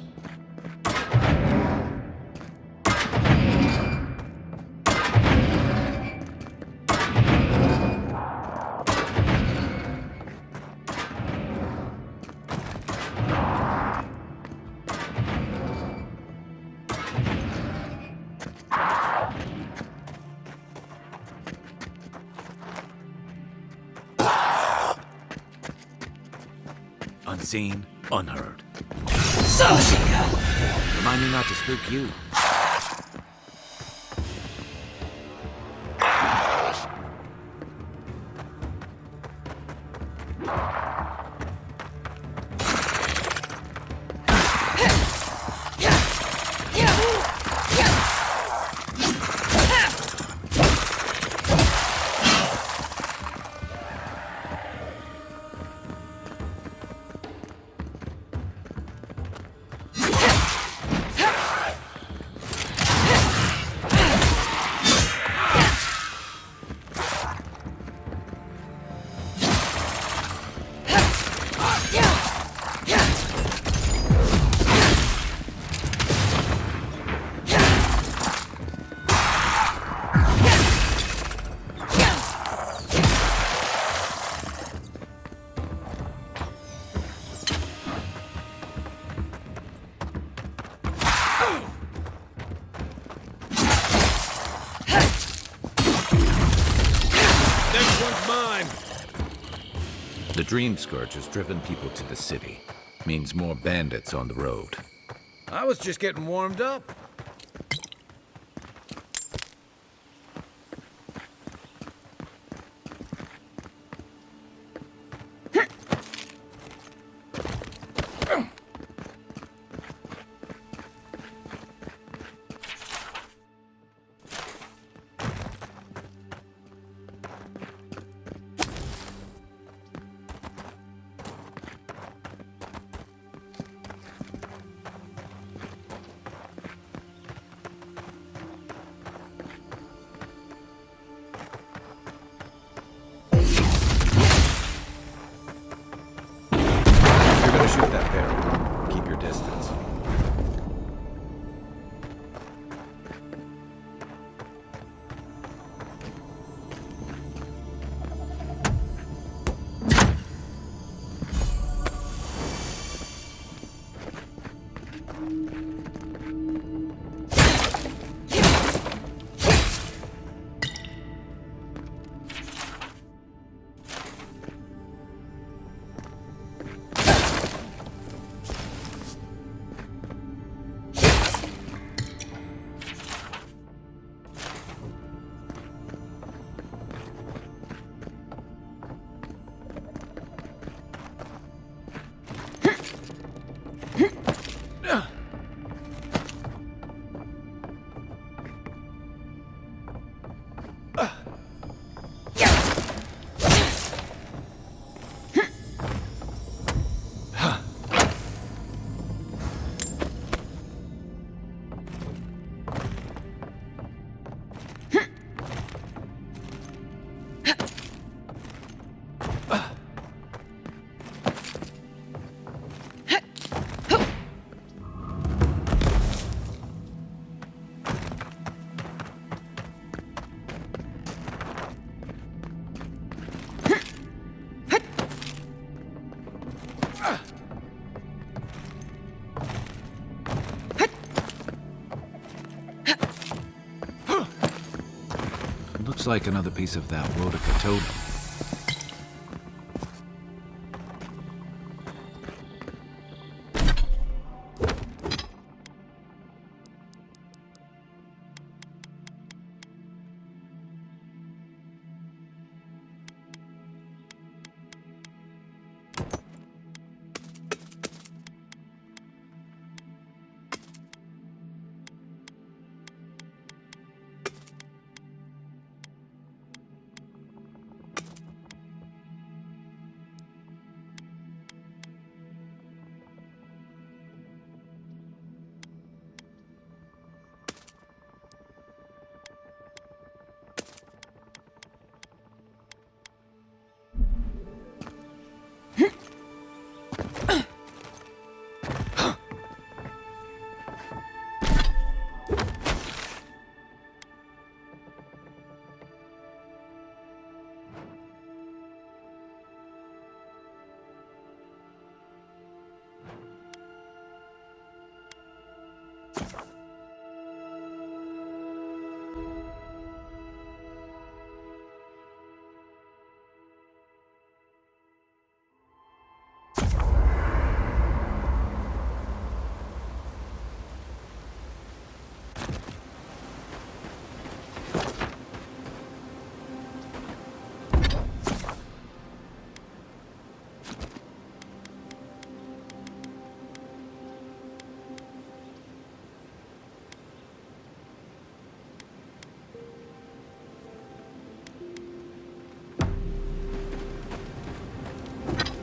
unseen, unheard. Remind me not to spook you. The Dream Scourge has driven people to the city. Means more bandits on the road. I was just getting warmed up. Shoot that barrel. Keep your distance. Looks like another piece of that Wodica totem.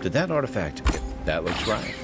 Did that artifact... That looks right.